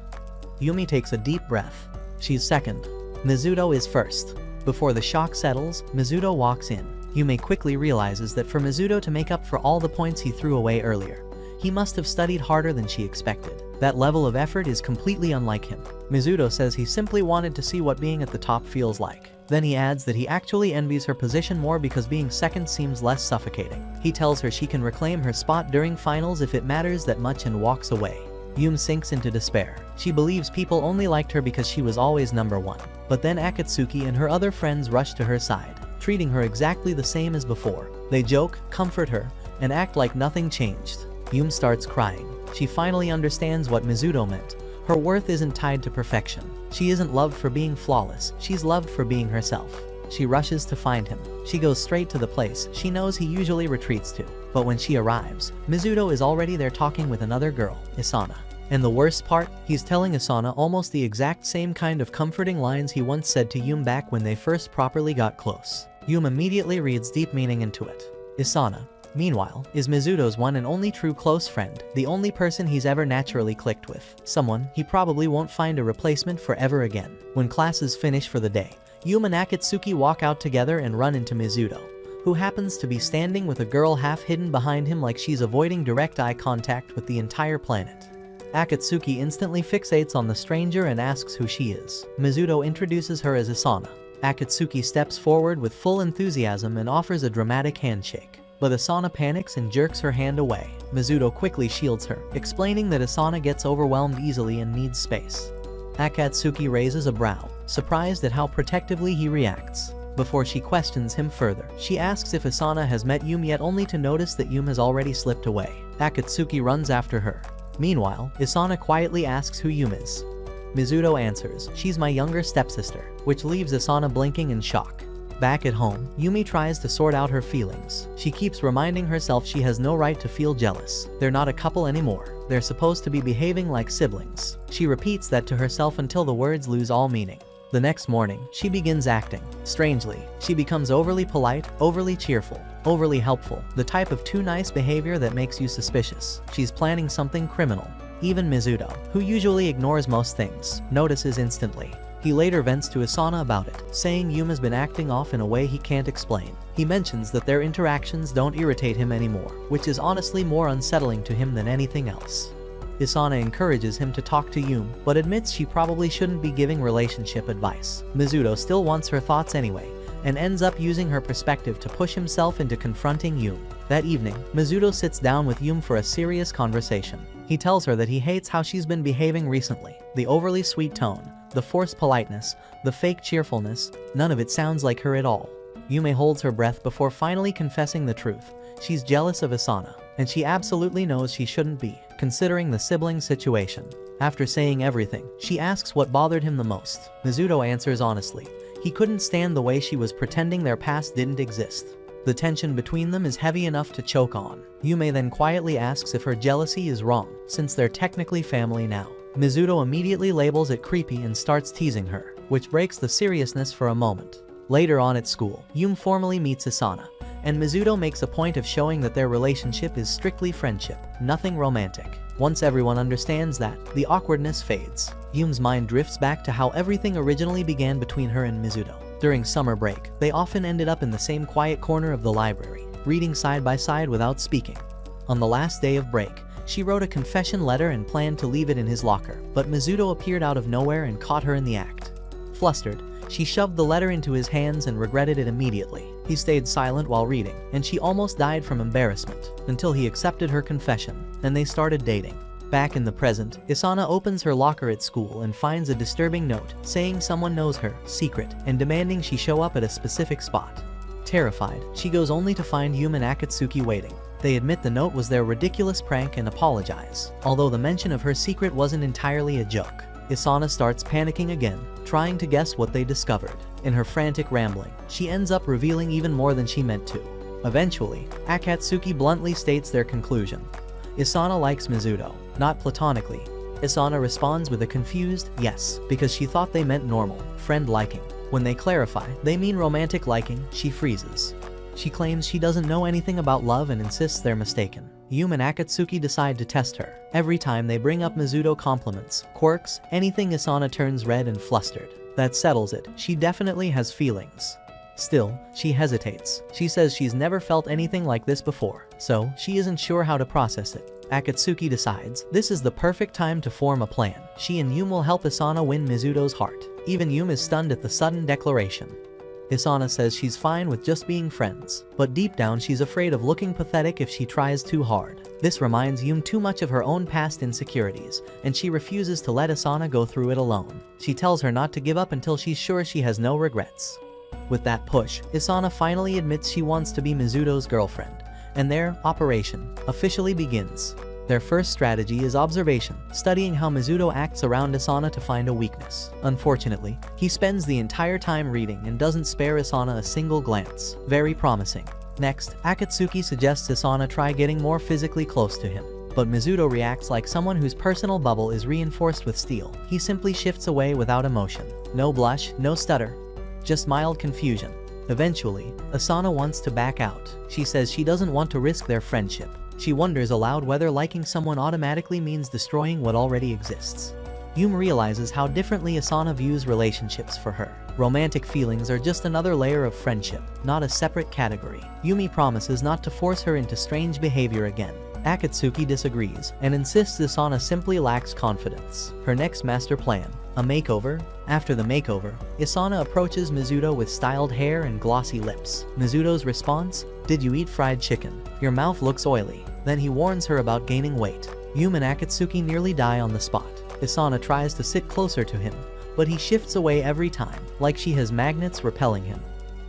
Speaker 1: Yumi takes a deep breath. She's second. Mizuto is first. Before the shock settles, Mizuto walks in. Yume quickly realizes that for Mizuto to make up for all the points he threw away earlier, he must have studied harder than she expected. That level of effort is completely unlike him. Mizuto says he simply wanted to see what being at the top feels like. Then he adds that he actually envies her position more because being second seems less suffocating. He tells her she can reclaim her spot during finals if it matters that much and walks away. Yume sinks into despair. She believes people only liked her because she was always number one. But then Akatsuki and her other friends rush to her side, treating her exactly the same as before. They joke, comfort her, and act like nothing changed. Yume starts crying. She finally understands what Mizuto meant. Her worth isn't tied to perfection. She isn't loved for being flawless, she's loved for being herself. She rushes to find him. She goes straight to the place she knows he usually retreats to. But when she arrives, Mizuto is already there talking with another girl, Isana. And the worst part, he's telling Isana almost the exact same kind of comforting lines he once said to Yume back when they first properly got close. Yume immediately reads deep meaning into it. Isana, Meanwhile, is Mizuto's one and only true close friend, the only person he's ever naturally clicked with, someone he probably won't find a replacement for ever again. When classes finish for the day, Yume and Akatsuki walk out together and run into Mizuto, who happens to be standing with a girl half hidden behind him like she's avoiding direct eye contact with the entire planet. Akatsuki instantly fixates on the stranger and asks who she is. Mizuto introduces her as Asana. Akatsuki steps forward with full enthusiasm and offers a dramatic handshake. But Asana panics and jerks her hand away. Mizuto quickly shields her, explaining that Asana gets overwhelmed easily and needs space. Akatsuki raises a brow, surprised at how protectively he reacts. Before she questions him further, she asks if Asana has met Yume yet, only to notice that Yume has already slipped away. Akatsuki runs after her. Meanwhile, Asana quietly asks who Yume is. Mizuto answers, "She's my younger stepsister," which leaves Asana blinking in shock. Back at home, Yume tries to sort out her feelings. She keeps reminding herself she has no right to feel jealous. They're not a couple anymore. They're supposed to be behaving like siblings. She repeats that to herself until the words lose all meaning. The next morning, she begins acting. Strangely, she becomes overly polite, overly cheerful, overly helpful, the type of too nice behavior that makes you suspicious. She's planning something criminal. Even Mizuto, who usually ignores most things, notices instantly. He later vents to Asana about it, saying Yume has been acting off in a way he can't explain. He mentions that their interactions don't irritate him anymore, which is honestly more unsettling to him than anything else. Asana encourages him to talk to Yume, but admits she probably shouldn't be giving relationship advice. Mizuto still wants her thoughts anyway, and ends up using her perspective to push himself into confronting Yume. That evening, Mizuto sits down with Yume for a serious conversation. He tells her that he hates how she's been behaving recently. The overly sweet tone, the forced politeness, the fake cheerfulness, none of it sounds like her at all. Yume holds her breath before finally confessing the truth. She's jealous of Asana, and she absolutely knows she shouldn't be, considering the sibling situation. After saying everything, she asks what bothered him the most. Mizuto answers honestly. He couldn't stand the way she was pretending their past didn't exist. The tension between them is heavy enough to choke on. Yume then quietly asks if her jealousy is wrong, since they're technically family now. Mizuto immediately labels it creepy and starts teasing her, which breaks the seriousness for a moment. Later on at school, Yume formally meets Asana, and Mizuto makes a point of showing that their relationship is strictly friendship, nothing romantic. Once everyone understands that, the awkwardness fades. Yume's mind drifts back to how everything originally began between her and Mizuto. During summer break, they often ended up in the same quiet corner of the library, reading side by side without speaking. On the last day of break, she wrote a confession letter and planned to leave it in his locker, but Mizuto appeared out of nowhere and caught her in the act. Flustered, she shoved the letter into his hands and regretted it immediately. He stayed silent while reading, and she almost died from embarrassment, until he accepted her confession, and they started dating. Back in the present, Asana opens her locker at school and finds a disturbing note, saying someone knows her secret, and demanding she show up at a specific spot. Terrified, she goes only to find Yume and Akatsuki waiting. They admit the note was their ridiculous prank and apologize, although the mention of her secret wasn't entirely a joke. Asana starts panicking again, trying to guess what they discovered. In her frantic rambling, she ends up revealing even more than she meant to. Eventually, Akatsuki bluntly states their conclusion. Asana likes Mizuto, not platonically. Asana responds with a confused yes, because she thought they meant normal, friend liking. When they clarify they mean romantic liking, she freezes. She claims she doesn't know anything about love and insists they're mistaken. Yume and Akatsuki decide to test her. Every time they bring up Mizuto compliments, quirks, anything, Asana turns red and flustered. That settles it, she definitely has feelings. Still, she hesitates. She says she's never felt anything like this before, so she isn't sure how to process it. Akatsuki decides this is the perfect time to form a plan. She and Yume will help Asana win Mizuto's heart. Even Yume is stunned at the sudden declaration. Asana says she's fine with just being friends, but deep down she's afraid of looking pathetic if she tries too hard. This reminds Yume too much of her own past insecurities, and she refuses to let Asana go through it alone. She tells her not to give up until she's sure she has no regrets. With that push, Asana finally admits she wants to be Mizuto's girlfriend, and their operation officially begins. Their first strategy is observation, studying how Mizuto acts around Asana to find a weakness. Unfortunately, he spends the entire time reading and doesn't spare Asana a single glance. Very promising. Next, Akatsuki suggests Asana try getting more physically close to him. But Mizuto reacts like someone whose personal bubble is reinforced with steel. He simply shifts away without emotion. No blush, no stutter, just mild confusion. Eventually, Asana wants to back out. She says she doesn't want to risk their friendship. She wonders aloud whether liking someone automatically means destroying what already exists. Yum realizes how differently Asana views relationships for her. Romantic feelings are just another layer of friendship, not a separate category. Yumi promises not to force her into strange behavior again. Akatsuki disagrees and insists Asana simply lacks confidence. Her next master plan, a makeover. After the makeover, Asana approaches Mizuto with styled hair and glossy lips. Mizuto's response? Did you eat fried chicken? Your mouth looks oily. Then he warns her about gaining weight. Yum and Akatsuki nearly die on the spot. Asana tries to sit closer to him, but he shifts away every time, like she has magnets repelling him.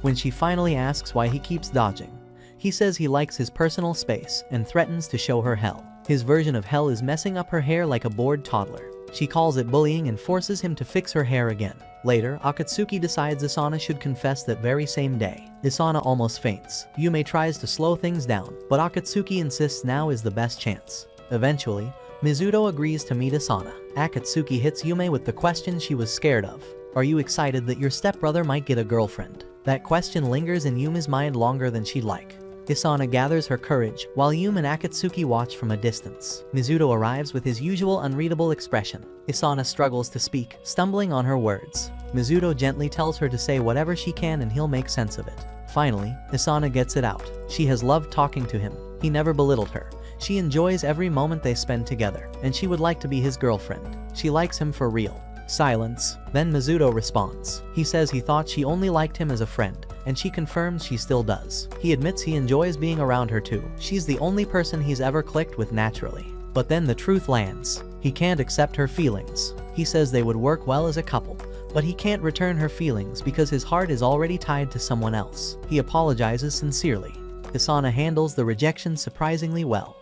Speaker 1: When she finally asks why he keeps dodging, he says he likes his personal space and threatens to show her hell. His version of hell is messing up her hair like a bored toddler. She calls it bullying and forces him to fix her hair again. Later, Akatsuki decides Asana should confess that very same day. Asana almost faints. Yume tries to slow things down, but Akatsuki insists now is the best chance. Eventually, Mizuto agrees to meet Asana. Akatsuki hits Yume with the question she was scared of. Are you excited that your stepbrother might get a girlfriend? That question lingers in Yume's mind longer than she'd like. Asana gathers her courage, while Yum and Akatsuki watch from a distance. Mizuto arrives with his usual unreadable expression. Asana struggles to speak, stumbling on her words. Mizuto gently tells her to say whatever she can and he'll make sense of it. Finally, Asana gets it out. She has loved talking to him. He never belittled her. She enjoys every moment they spend together, and she would like to be his girlfriend. She likes him for real. Silence. Then Mizuto responds. He says he thought she only liked him as a friend, and she confirms she still does. He admits he enjoys being around her too. She's the only person he's ever clicked with naturally. But then the truth lands. He can't accept her feelings. He says they would work well as a couple, but he can't return her feelings because his heart is already tied to someone else. He apologizes sincerely. Asana handles the rejection surprisingly well.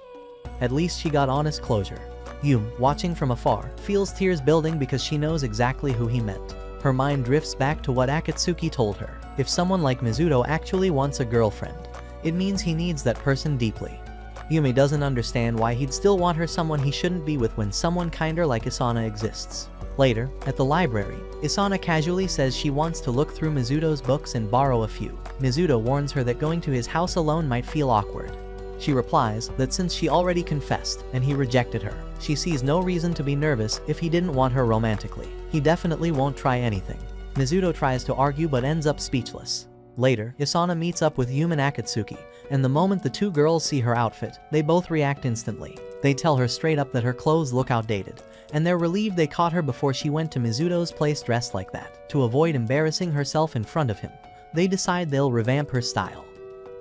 Speaker 1: At least she got honest closure. Yum, watching from afar, feels tears building because she knows exactly who he meant. Her mind drifts back to what Akatsuki told her. If someone like Mizuto actually wants a girlfriend, it means he needs that person deeply. Yumi doesn't understand why he'd still want her someone he shouldn't be with when someone kinder like Asana exists. Later, at the library, Asana casually says she wants to look through Mizuto's books and borrow a few. Mizuto warns her that going to his house alone might feel awkward. She replies that since she already confessed and he rejected her, she sees no reason to be nervous if he didn't want her romantically. He definitely won't try anything. Mizuto tries to argue but ends up speechless. Later, Asana meets up with Yum and Akatsuki, and the moment the two girls see her outfit, they both react instantly. They tell her straight up that her clothes look outdated, and they're relieved they caught her before she went to Mizuto's place dressed like that. To avoid embarrassing herself in front of him, they decide they'll revamp her style.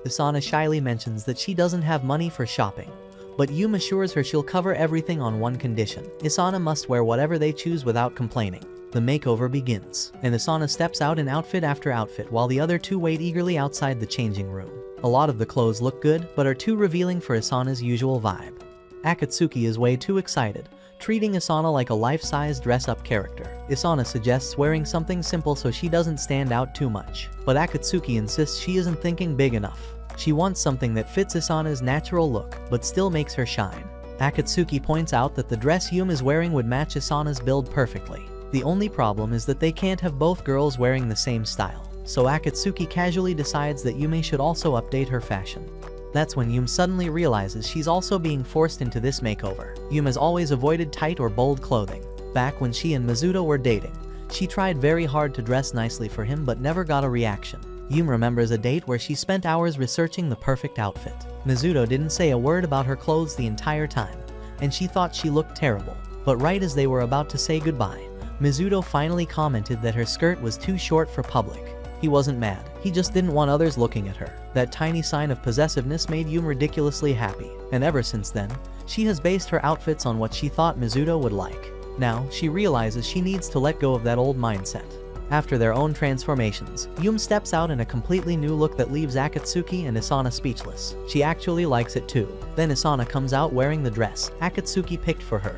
Speaker 1: Asana shyly mentions that she doesn't have money for shopping, but Yum assures her she'll cover everything on one condition. Asana must wear whatever they choose without complaining. The makeover begins, and Asana steps out in outfit after outfit while the other two wait eagerly outside the changing room. A lot of the clothes look good, but are too revealing for Asana's usual vibe. Akatsuki is way too excited, treating Asana like a life-size dress-up character. Asana suggests wearing something simple so she doesn't stand out too much, but Akatsuki insists she isn't thinking big enough. She wants something that fits Asana's natural look, but still makes her shine. Akatsuki points out that the dress Yum is wearing would match Asana's build perfectly. The only problem is that they can't have both girls wearing the same style, so Akatsuki casually decides that Yume should also update her fashion. That's when Yum suddenly realizes she's also being forced into this makeover. Yum has always avoided tight or bold clothing. Back when she and Mizuto were dating, she tried very hard to dress nicely for him but never got a reaction. Yum remembers a date where she spent hours researching the perfect outfit. Mizuto didn't say a word about her clothes the entire time, and she thought she looked terrible. But right as they were about to say goodbye, Mizuto finally commented that her skirt was too short for public. He wasn't mad, he just didn't want others looking at her. That tiny sign of possessiveness made Yum ridiculously happy, and ever since then, she has based her outfits on what she thought Mizuto would like. Now, she realizes she needs to let go of that old mindset. After their own transformations, Yum steps out in a completely new look that leaves Akatsuki and Asana speechless. She actually likes it too. Then Asana comes out wearing the dress Akatsuki picked for her.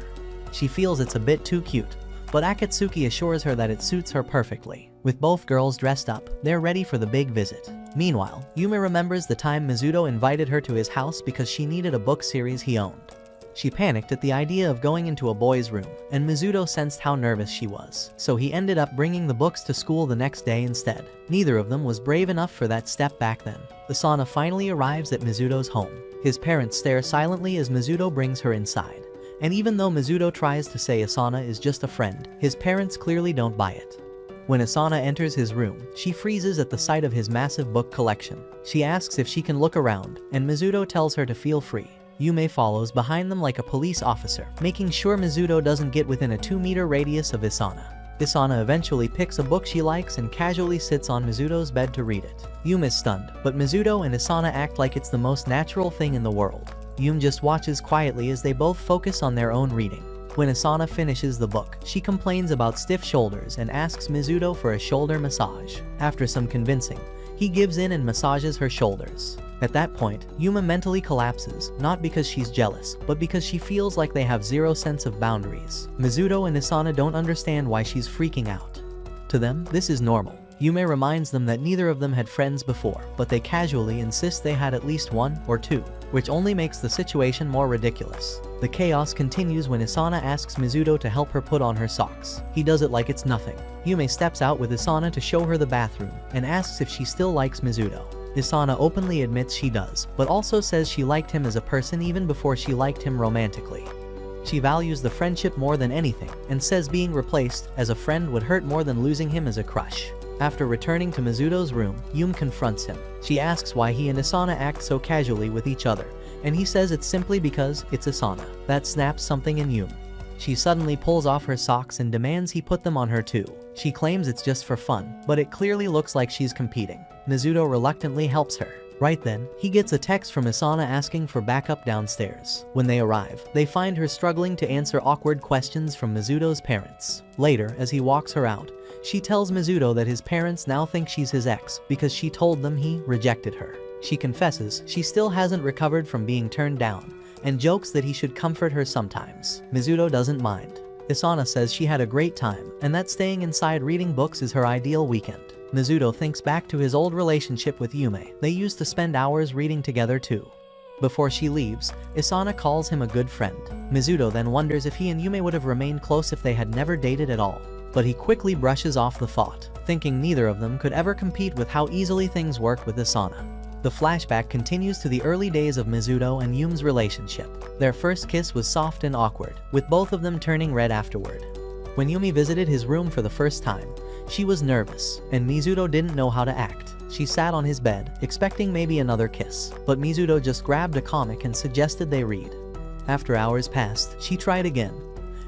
Speaker 1: She feels it's a bit too cute, but Akatsuki assures her that it suits her perfectly. With both girls dressed up, they're ready for the big visit. Meanwhile, Yumi remembers the time Mizuto invited her to his house because she needed a book series he owned. She panicked at the idea of going into a boy's room, and Mizuto sensed how nervous she was, so he ended up bringing the books to school the next day instead. Neither of them was brave enough for that step back then. Asana finally arrives at Mizuto's home. His parents stare silently as Mizuto brings her inside. And even though Mizuto tries to say Asana is just a friend, his parents clearly don't buy it. When Asana enters his room, she freezes at the sight of his massive book collection. She asks if she can look around, and Mizuto tells her to feel free. Yume follows behind them like a police officer, making sure Mizuto doesn't get within a 2-meter radius of Asana. Asana eventually picks a book she likes and casually sits on Mizuto's bed to read it. Yume is stunned, but Mizuto and Asana act like it's the most natural thing in the world. Yume just watches quietly as they both focus on their own reading. When Asana finishes the book, she complains about stiff shoulders and asks Mizuto for a shoulder massage. After some convincing, he gives in and massages her shoulders. At that point, Yume mentally collapses, not because she's jealous, but because she feels like they have zero sense of boundaries. Mizuto and Asana don't understand why she's freaking out. To them, this is normal. Yume reminds them that neither of them had friends before, but they casually insist they had at least 1 or 2, which only makes the situation more ridiculous. The chaos continues when Asana asks Mizuto to help her put on her socks. He does it like it's nothing. Yume steps out with Asana to show her the bathroom, and asks if she still likes Mizuto. Asana openly admits she does, but also says she liked him as a person even before she liked him romantically. She values the friendship more than anything, and says being replaced as a friend would hurt more than losing him as a crush. After returning to Mizuto's room, Yume confronts him. She asks why he and Asana act so casually with each other, and he says it's simply because it's Asana. That snaps something in Yume. She suddenly pulls off her socks and demands he put them on her too. She claims it's just for fun, but it clearly looks like she's competing. Mizuto reluctantly helps her. Right then, he gets a text from Asana asking for backup downstairs. When they arrive, they find her struggling to answer awkward questions from Mizuto's parents. Later, as he walks her out, she tells Mizuto that his parents now think she's his ex because she told them he rejected her. She confesses she still hasn't recovered from being turned down, and jokes that he should comfort her sometimes. Mizuto doesn't mind. Asana says she had a great time, and that staying inside reading books is her ideal weekend. Mizuto thinks back to his old relationship with Yume. They used to spend hours reading together too. Before she leaves, Asana calls him a good friend. Mizuto then wonders if he and Yume would have remained close if they had never dated at all. But he quickly brushes off the thought, thinking neither of them could ever compete with how easily things work with Asana. The flashback continues to the early days of Mizuto and Yume's relationship. Their first kiss was soft and awkward, with both of them turning red afterward. When Yume visited his room for the first time, she was nervous, and Mizuto didn't know how to act. She sat on his bed, expecting maybe another kiss, but Mizuto just grabbed a comic and suggested they read. After hours passed, she tried again,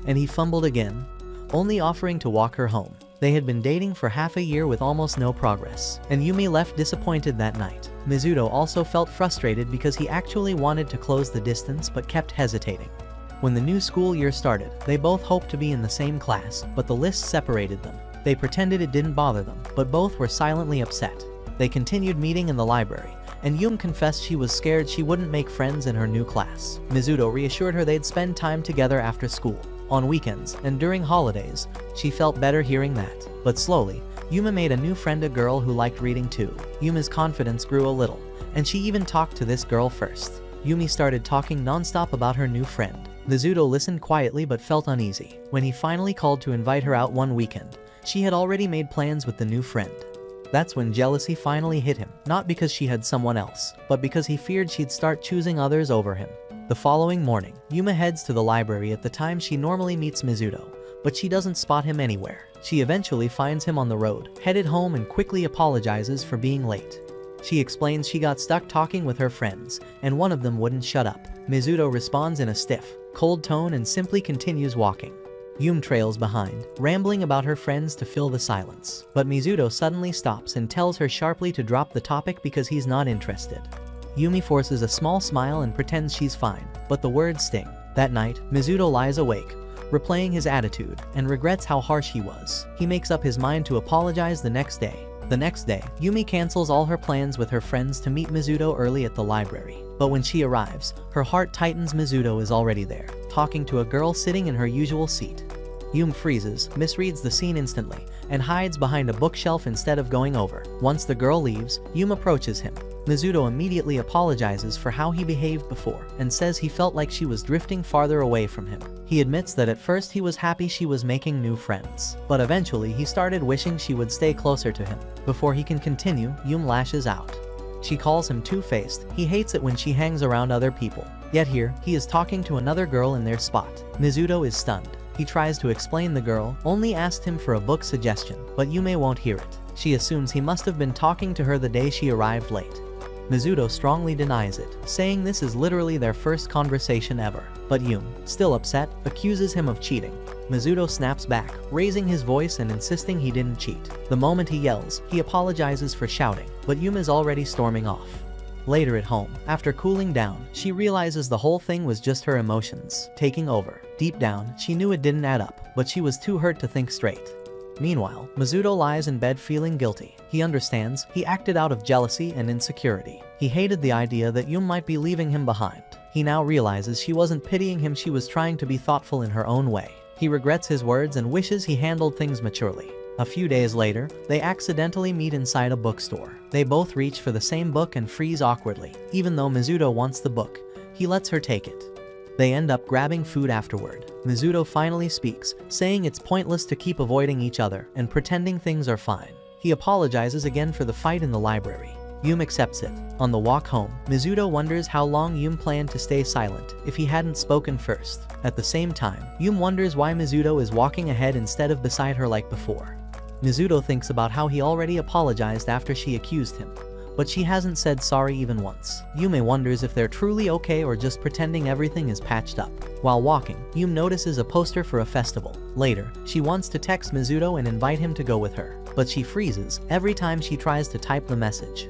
Speaker 1: and he fumbled again, only offering to walk her home. They had been dating for half a year with almost no progress, and Yume left disappointed that night. Mizuto also felt frustrated because he actually wanted to close the distance but kept hesitating. When the new school year started, they both hoped to be in the same class, but the list separated them. They pretended it didn't bother them, but both were silently upset. They continued meeting in the library, and Yume confessed she was scared she wouldn't make friends in her new class. Mizuto reassured her they'd spend time together after school, on weekends, and during holidays. She felt better hearing that. But slowly, Yume made a new friend, a girl who liked reading too. Yume's confidence grew a little, and she even talked to this girl first. Yume started talking non-stop about her new friend. Mizuto listened quietly but felt uneasy. When he finally called to invite her out one weekend, she had already made plans with the new friend. That's when jealousy finally hit him, not because she had someone else, but because he feared she'd start choosing others over him. The following morning, Yume heads to the library at the time she normally meets Mizuto, but she doesn't spot him anywhere. She eventually finds him on the road, headed home, and quickly apologizes for being late. She explains she got stuck talking with her friends, and one of them wouldn't shut up. Mizuto responds in a stiff, cold tone and simply continues walking. Yume trails behind, rambling about her friends to fill the silence. But Mizuto suddenly stops and tells her sharply to drop the topic because he's not interested. Yume forces a small smile and pretends she's fine, but the words sting. That night, Mizuto lies awake, replaying his attitude, and regrets how harsh he was. He makes up his mind to apologize the next day. The next day, Yume cancels all her plans with her friends to meet Mizuto early at the library. But when she arrives, her heart tightens. Mizuto is already there, talking to a girl sitting in her usual seat. Yume freezes, misreads the scene instantly, and hides behind a bookshelf instead of going over. Once the girl leaves, Yume approaches him. Mizuto immediately apologizes for how he behaved before and says he felt like she was drifting farther away from him. He admits that at first he was happy she was making new friends, but eventually he started wishing she would stay closer to him. Before he can continue, Yum lashes out. She calls him two-faced. He hates it when she hangs around other people. Yet here, he is talking to another girl in their spot. Mizuto is stunned. He tries to explain the girl only asked him for a book suggestion, but Yume won't hear it. She assumes he must have been talking to her the day she arrived late. Mizuto strongly denies it, saying this is literally their first conversation ever. But Yum, still upset, accuses him of cheating. Mizuto snaps back, raising his voice and insisting he didn't cheat. The moment he yells, he apologizes for shouting, but Yum is already storming off. Later at home, after cooling down, she realizes the whole thing was just her emotions taking over. Deep down, she knew it didn't add up, but she was too hurt to think straight. Meanwhile, Mizuto lies in bed feeling guilty. He understands he acted out of jealousy and insecurity. He hated the idea that Yum might be leaving him behind. He now realizes she wasn't pitying him, she was trying to be thoughtful in her own way. He regrets his words and wishes he handled things maturely. A few days later, they accidentally meet inside a bookstore. They both reach for the same book and freeze awkwardly. Even though Mizuto wants the book, he lets her take it. They end up grabbing food afterward. Mizuto finally speaks, saying it's pointless to keep avoiding each other and pretending things are fine. He apologizes again for the fight in the library. Yum accepts it. On the walk home, Mizuto wonders how long Yum planned to stay silent if he hadn't spoken first. At the same time, Yum wonders why Mizuto is walking ahead instead of beside her like before. Mizuto thinks about how he already apologized after she accused him, but she hasn't said sorry even once. Yume wonders if they're truly okay or just pretending everything is patched up. While walking, Yum notices a poster for a festival. Later, she wants to text Mizuto and invite him to go with her, but she freezes every time she tries to type the message.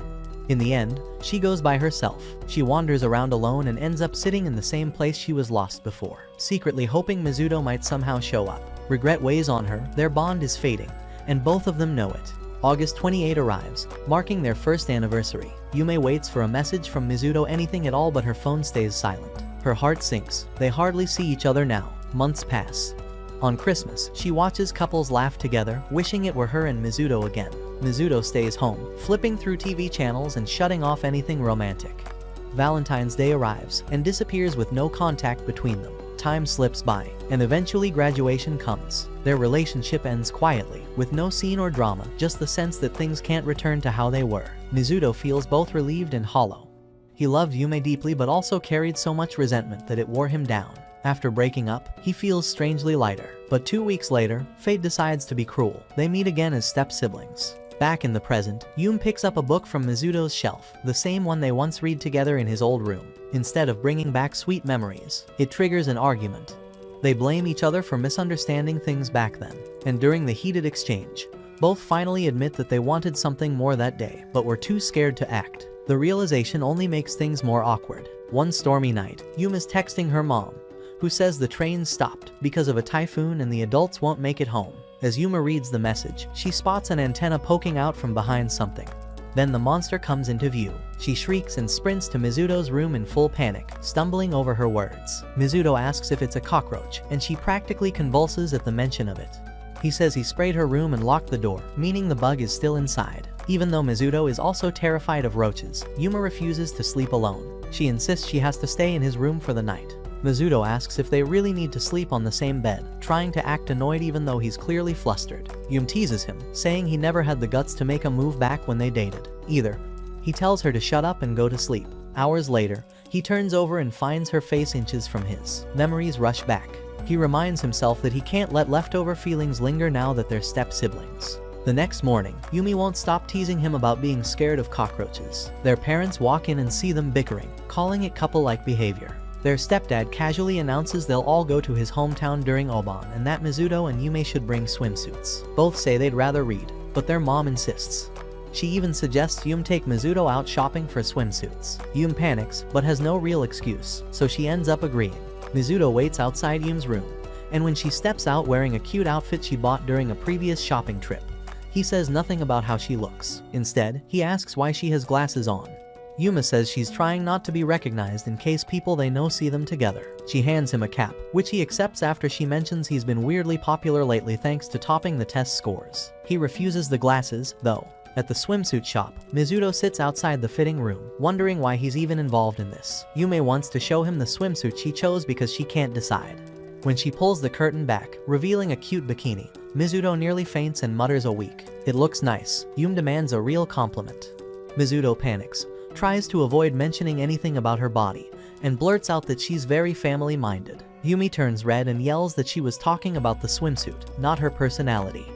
Speaker 1: In the end, she goes by herself. She wanders around alone and ends up sitting in the same place she was lost before, secretly hoping Mizuto might somehow show up. Regret weighs on her, their bond is fading, and both of them know it. August 28 arrives, marking their first anniversary. Yume waits for a message from Mizuto, anything at all, but her phone stays silent. Her heart sinks. They hardly see each other now. Months pass. On Christmas, she watches couples laugh together, wishing it were her and Mizuto again. Mizuto stays home, flipping through TV channels and shutting off anything romantic. Valentine's Day arrives and disappears with no contact between them. Time slips by, and eventually graduation comes. Their relationship ends quietly, with no scene or drama, just the sense that things can't return to how they were. Mizuto feels both relieved and hollow. He loved Yume deeply but also carried so much resentment that it wore him down. After breaking up, he feels strangely lighter. But 2 weeks later, fate decides to be cruel. They meet again as step-siblings. Back in the present, Yum picks up a book from Mizuto's shelf, the same one they once read together in his old room. Instead of bringing back sweet memories, it triggers an argument. They blame each other for misunderstanding things back then, and during the heated exchange, both finally admit that they wanted something more that day, but were too scared to act. The realization only makes things more awkward. One stormy night, Yum is texting her mom, who says the train stopped because of a typhoon and the adults won't make it home. As Yuma reads the message, she spots an antenna poking out from behind something. Then the monster comes into view. She shrieks and sprints to Mizuto's room in full panic, stumbling over her words. Mizuto asks if it's a cockroach, and she practically convulses at the mention of it. He says he sprayed her room and locked the door, meaning the bug is still inside. Even though Mizuto is also terrified of roaches, Yuma refuses to sleep alone. She insists she has to stay in his room for the night. Mizuto asks if they really need to sleep on the same bed, trying to act annoyed even though he's clearly flustered. Yum teases him, saying he never had the guts to make a move back when they dated, either. He tells her to shut up and go to sleep. Hours later, he turns over and finds her face inches from his. Memories rush back. He reminds himself that he can't let leftover feelings linger now that they're step-siblings. The next morning, Yumi won't stop teasing him about being scared of cockroaches. Their parents walk in and see them bickering, calling it couple-like behavior. Their stepdad casually announces they'll all go to his hometown during Oban and that Mizuto and Yume should bring swimsuits. Both say they'd rather read, but their mom insists. She even suggests Yum take Mizuto out shopping for swimsuits. Yum panics, but has no real excuse, so she ends up agreeing. Mizuto waits outside Yum's room, and when she steps out wearing a cute outfit she bought during a previous shopping trip, he says nothing about how she looks. Instead, he asks why she has glasses on. Yuma says she's trying not to be recognized in case people they know see them together. She hands him a cap, which he accepts after she mentions he's been weirdly popular lately thanks to topping the test scores. He refuses the glasses, though. At the swimsuit shop, Mizuto sits outside the fitting room, wondering why he's even involved in this. Yume wants to show him the swimsuit she chose because she can't decide. When she pulls the curtain back, revealing a cute bikini, Mizuto nearly faints and mutters a weak, "It looks nice." Yume demands a real compliment. Mizuto panics, tries to avoid mentioning anything about her body, and blurts out that she's very family-minded. Yumi turns red and yells that she was talking about the swimsuit, not her personality.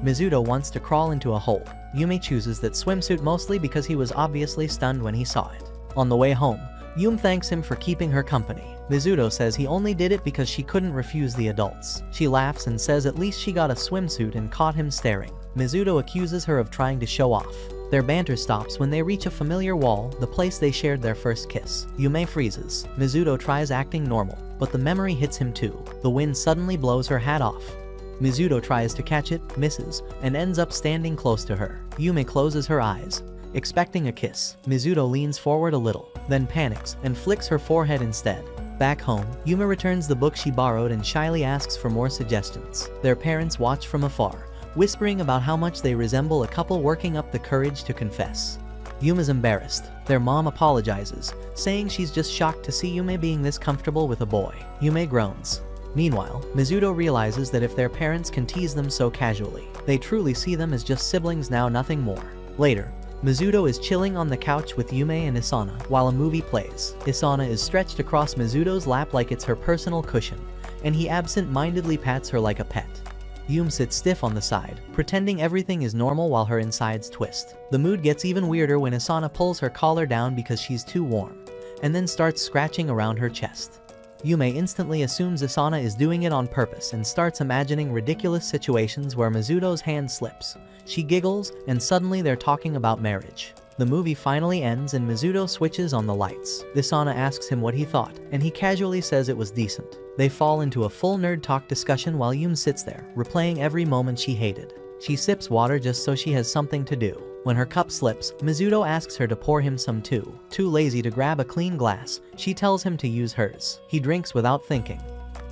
Speaker 1: Mizuto wants to crawl into a hole. Yumi chooses that swimsuit mostly because he was obviously stunned when he saw it. On the way home, Yume thanks him for keeping her company. Mizuto says he only did it because she couldn't refuse the adults. She laughs and says at least she got a swimsuit and caught him staring. Mizuto accuses her of trying to show off. Their banter stops when they reach a familiar wall, the place they shared their first kiss. Yume freezes. Mizuto tries acting normal, but the memory hits him too. The wind suddenly blows her hat off. Mizuto tries to catch it, misses, and ends up standing close to her. Yume closes her eyes, expecting a kiss. Mizuto leans forward a little, then panics and flicks her forehead instead. Back home, Yume returns the book she borrowed and shyly asks for more suggestions. Their parents watch from afar, whispering about how much they resemble a couple working up the courage to confess. Yume's embarrassed. Their mom apologizes, saying she's just shocked to see Yume being this comfortable with a boy. Yume groans. Meanwhile, Mizuto realizes that if their parents can tease them so casually, they truly see them as just siblings now, nothing more. Later, Mizuto is chilling on the couch with Yume and Isana while a movie plays. Isana is stretched across Mizuto's lap like it's her personal cushion, and he absent-mindedly pats her like a pet. Yume sits stiff on the side, pretending everything is normal while her insides twist. The mood gets even weirder when Isana pulls her collar down because she's too warm, and then starts scratching around her chest. Yume instantly assumes Isana is doing it on purpose and starts imagining ridiculous situations where Mizuto's hand slips. She giggles, and suddenly they're talking about marriage. The movie finally ends and Mizuto switches on the lights. Isana asks him what he thought, and he casually says it was decent. They fall into a full nerd talk discussion while Yume sits there, replaying every moment she hated. She sips water just so she has something to do. When her cup slips, Mizuto asks her to pour him some too. Too lazy to grab a clean glass, she tells him to use hers. He drinks without thinking.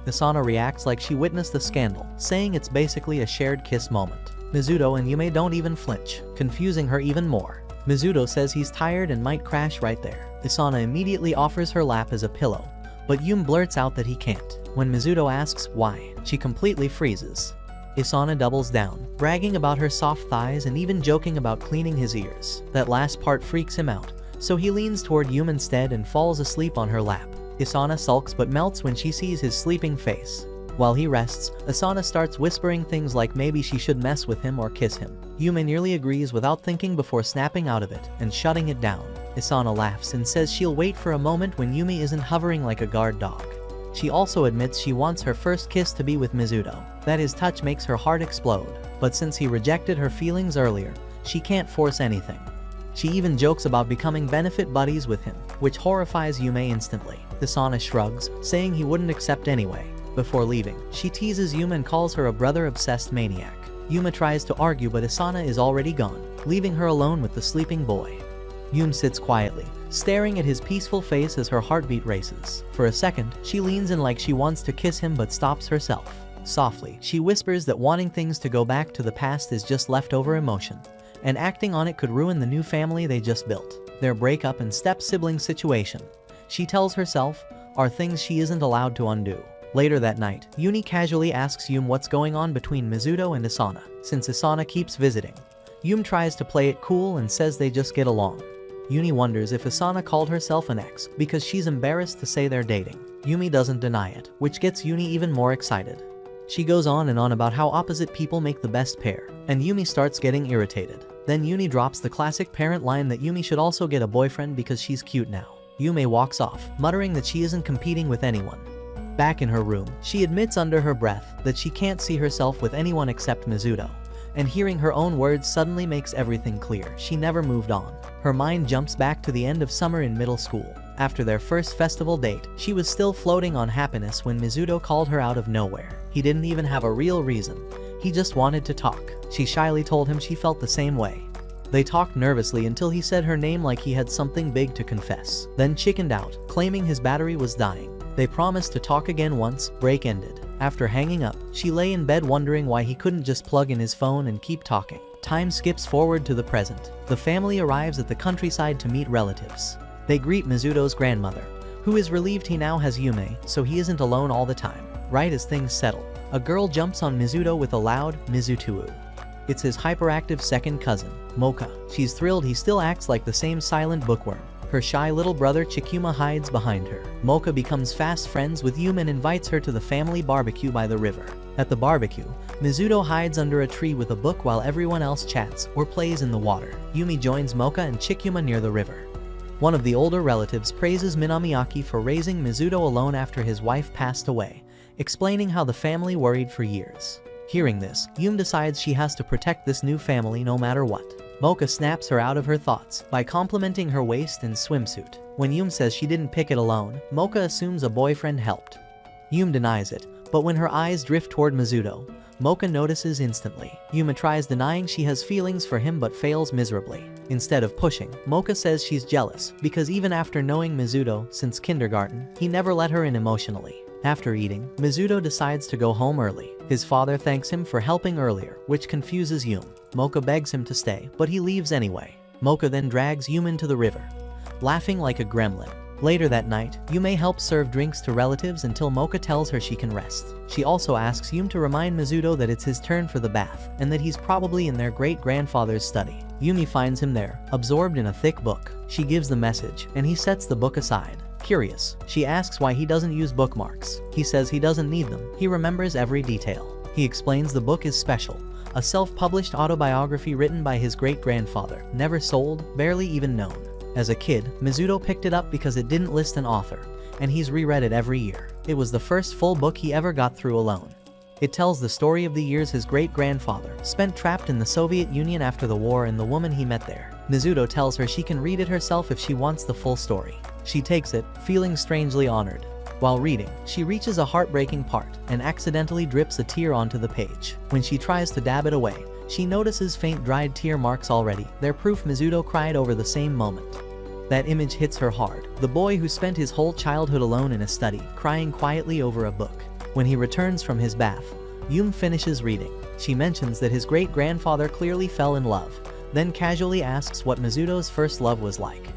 Speaker 1: Isana reacts like she witnessed the scandal, saying it's basically a shared kiss moment. Mizuto and Yume don't even flinch, confusing her even more. Mizuto says he's tired and might crash right there. Isana immediately offers her lap as a pillow, but Yume blurts out that he can't. When Mizuto asks why, she completely freezes. Isana doubles down, bragging about her soft thighs and even joking about cleaning his ears. That last part freaks him out, so he leans toward Yume instead and falls asleep on her lap. Isana sulks but melts when she sees his sleeping face. While he rests, Isana starts whispering things like maybe she should mess with him or kiss him. Yume nearly agrees without thinking before snapping out of it and shutting it down. Isana laughs and says she'll wait for a moment when Yume isn't hovering like a guard dog. She also admits she wants her first kiss to be with Mizuto, that his touch makes her heart explode, but since he rejected her feelings earlier, she can't force anything. She even jokes about becoming benefit buddies with him, which horrifies Yume instantly. Isana shrugs, saying he wouldn't accept anyway. Before leaving, she teases Yume and calls her a brother-obsessed maniac. Yume tries to argue but Isana is already gone, leaving her alone with the sleeping boy. Yume sits quietly, staring at his peaceful face as her heartbeat races. For a second, she leans in like she wants to kiss him but stops herself. Softly, she whispers that wanting things to go back to the past is just leftover emotion, and acting on it could ruin the new family they just built. Their breakup and step-sibling situation, she tells herself, are things she isn't allowed to undo. Later that night, Yuni casually asks Yume what's going on between Mizuto and Isana. Since Isana keeps visiting, Yume tries to play it cool and says they just get along. Yuni wonders if Isana called herself an ex because she's embarrassed to say they're dating. Yumi doesn't deny it, which gets Yuni even more excited. She goes on and on about how opposite people make the best pair, and Yumi starts getting irritated. Then Yuni drops the classic parent line that Yumi should also get a boyfriend because she's cute now. Yume walks off, muttering that she isn't competing with anyone. Back in her room, she admits under her breath that she can't see herself with anyone except Mizuto, and hearing her own words suddenly makes everything clear. She never moved on. Her mind jumps back to the end of summer in middle school. After their first festival date, she was still floating on happiness when Mizuto called her out of nowhere. He didn't even have a real reason. He just wanted to talk. She shyly told him she felt the same way. They talked nervously until he said her name like he had something big to confess, then chickened out, claiming his battery was dying. They promised to talk again once break ended. After hanging up, she lay in bed wondering why he couldn't just plug in his phone and keep talking. Time skips forward to the present. The family arrives at the countryside to meet relatives. They greet Mizuto's grandmother, who is relieved he now has Yume, so he isn't alone all the time. Right as things settle, a girl jumps on Mizuto with a loud Mizutuu. It's his hyperactive second cousin, Mocha. She's thrilled he still acts like the same silent bookworm. Her shy little brother Chikuma hides behind her. Mocha becomes fast friends with Yume and invites her to the family barbecue by the river. At the barbecue, Mizuto hides under a tree with a book while everyone else chats or plays in the water. Yumi joins Mocha and Chikuma near the river. One of the older relatives praises Minamiaki for raising Mizuto alone after his wife passed away, explaining how the family worried for years. Hearing this, Yume decides she has to protect this new family no matter what. Mocha snaps her out of her thoughts by complimenting her waist and swimsuit. When Yume says she didn't pick it alone, Mocha assumes a boyfriend helped. Yume denies it, but when her eyes drift toward Mizuto, Mocha notices instantly. Yume tries denying she has feelings for him but fails miserably. Instead of pushing, Mocha says she's jealous because even after knowing Mizuto since kindergarten, he never let her in emotionally. After eating, Mizuto decides to go home early. His father thanks him for helping earlier, which confuses Yume. Mocha begs him to stay, but he leaves anyway. Mocha then drags Yume into the river, laughing like a gremlin. Later that night, Yume helps serve drinks to relatives until Mocha tells her she can rest. She also asks Yume to remind Mizuto that it's his turn for the bath, and that he's probably in their great-grandfather's study. Yumi finds him there, absorbed in a thick book. She gives the message, and he sets the book aside. Curious, she asks why he doesn't use bookmarks. He says he doesn't need them, he remembers every detail. He explains the book is special, a self-published autobiography written by his great-grandfather, never sold, barely even known. As a kid, Mizuto picked it up because it didn't list an author, and he's reread it every year. It was the first full book he ever got through alone. It tells the story of the years his great-grandfather spent trapped in the Soviet Union after the war and the woman he met there. Mizuto tells her she can read it herself if she wants the full story. She takes it, feeling strangely honored. While reading, she reaches a heartbreaking part and accidentally drips a tear onto the page. When she tries to dab it away, she notices faint dried tear marks already. They're proof Mizuto cried over the same moment. That image hits her hard. The boy who spent his whole childhood alone in a study, crying quietly over a book. When he returns from his bath, Yume finishes reading. She mentions that his great-grandfather clearly fell in love, then casually asks what Mizuto's first love was like.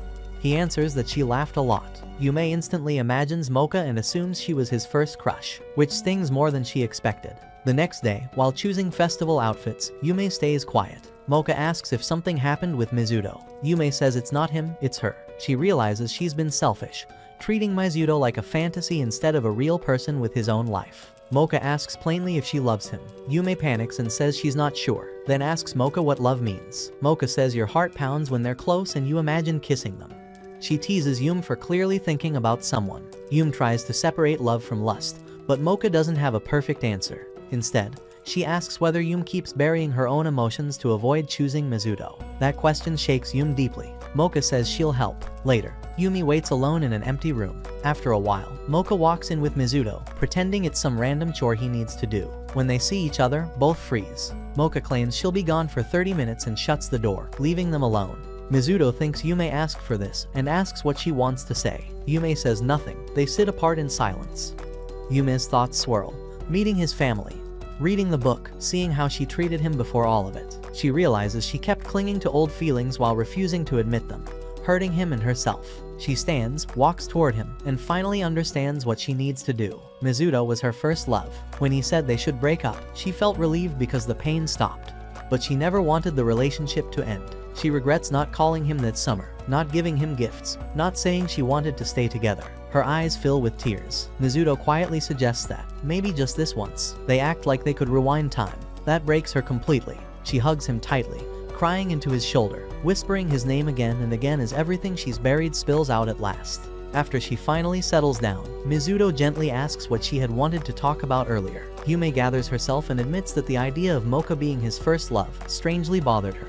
Speaker 1: He answers that she laughed a lot. Yume instantly imagines Mocha and assumes she was his first crush, which stings more than she expected. The next day, while choosing festival outfits, Yume stays quiet. Mocha asks if something happened with Mizuto. Yume says it's not him, it's her. She realizes she's been selfish, treating Mizuto like a fantasy instead of a real person with his own life. Mocha asks plainly if she loves him. Yume panics and says she's not sure, then asks Mocha what love means. Mocha says your heart pounds when they're close and you imagine kissing them. She teases Yume for clearly thinking about someone. Yume tries to separate love from lust, but Mocha doesn't have a perfect answer. Instead, she asks whether Yume keeps burying her own emotions to avoid choosing Mizuto. That question shakes Yume deeply. Mocha says she'll help. Later, Yumi waits alone in an empty room. After a while, Mocha walks in with Mizuto, pretending it's some random chore he needs to do. When they see each other, both freeze. Mocha claims she'll be gone for 30 minutes and shuts the door, leaving them alone. Mizuto thinks Yume asked for this and asks what she wants to say. Yume says nothing. They sit apart in silence. Yume's thoughts swirl, meeting his family, reading the book, seeing how she treated him before all of it. She realizes she kept clinging to old feelings while refusing to admit them, hurting him and herself. She stands, walks toward him, and finally understands what she needs to do. Mizuto was her first love. When he said they should break up, she felt relieved because the pain stopped. But she never wanted the relationship to end. She regrets not calling him that summer, not giving him gifts, not saying she wanted to stay together. Her eyes fill with tears. Mizuto quietly suggests that, maybe just this once. They act like they could rewind time. That breaks her completely. She hugs him tightly, crying into his shoulder, whispering his name again and again as everything she's buried spills out at last. After she finally settles down, Mizuto gently asks what she had wanted to talk about earlier. Yume gathers herself and admits that the idea of Mocha being his first love strangely bothered her.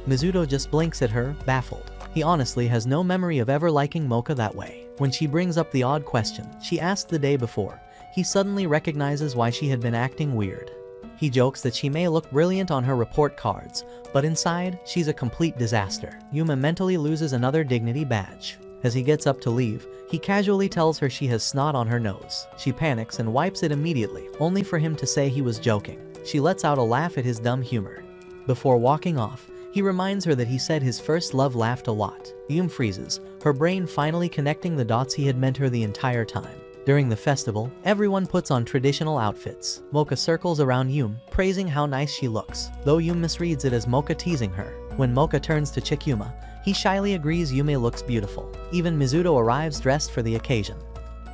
Speaker 1: Mizuto just blinks at her, baffled. He honestly has no memory of ever liking Mocha that way. When she brings up the odd question she asked the day before, he suddenly recognizes why she had been acting weird. He jokes that she may look brilliant on her report cards, but inside, she's a complete disaster. Yume mentally loses another dignity badge. As he gets up to leave, he casually tells her she has snot on her nose. She panics and wipes it immediately, only for him to say he was joking. She lets out a laugh at his dumb humor. Before walking off, he reminds her that he said his first love laughed a lot. Yum freezes, her brain finally connecting the dots he had meant her the entire time. During the festival, everyone puts on traditional outfits. Mocha circles around Yum, praising how nice she looks, though Yum misreads it as Mocha teasing her. When Mocha turns to Chikuma, he shyly agrees Yume looks beautiful. Even Mizuto arrives dressed for the occasion.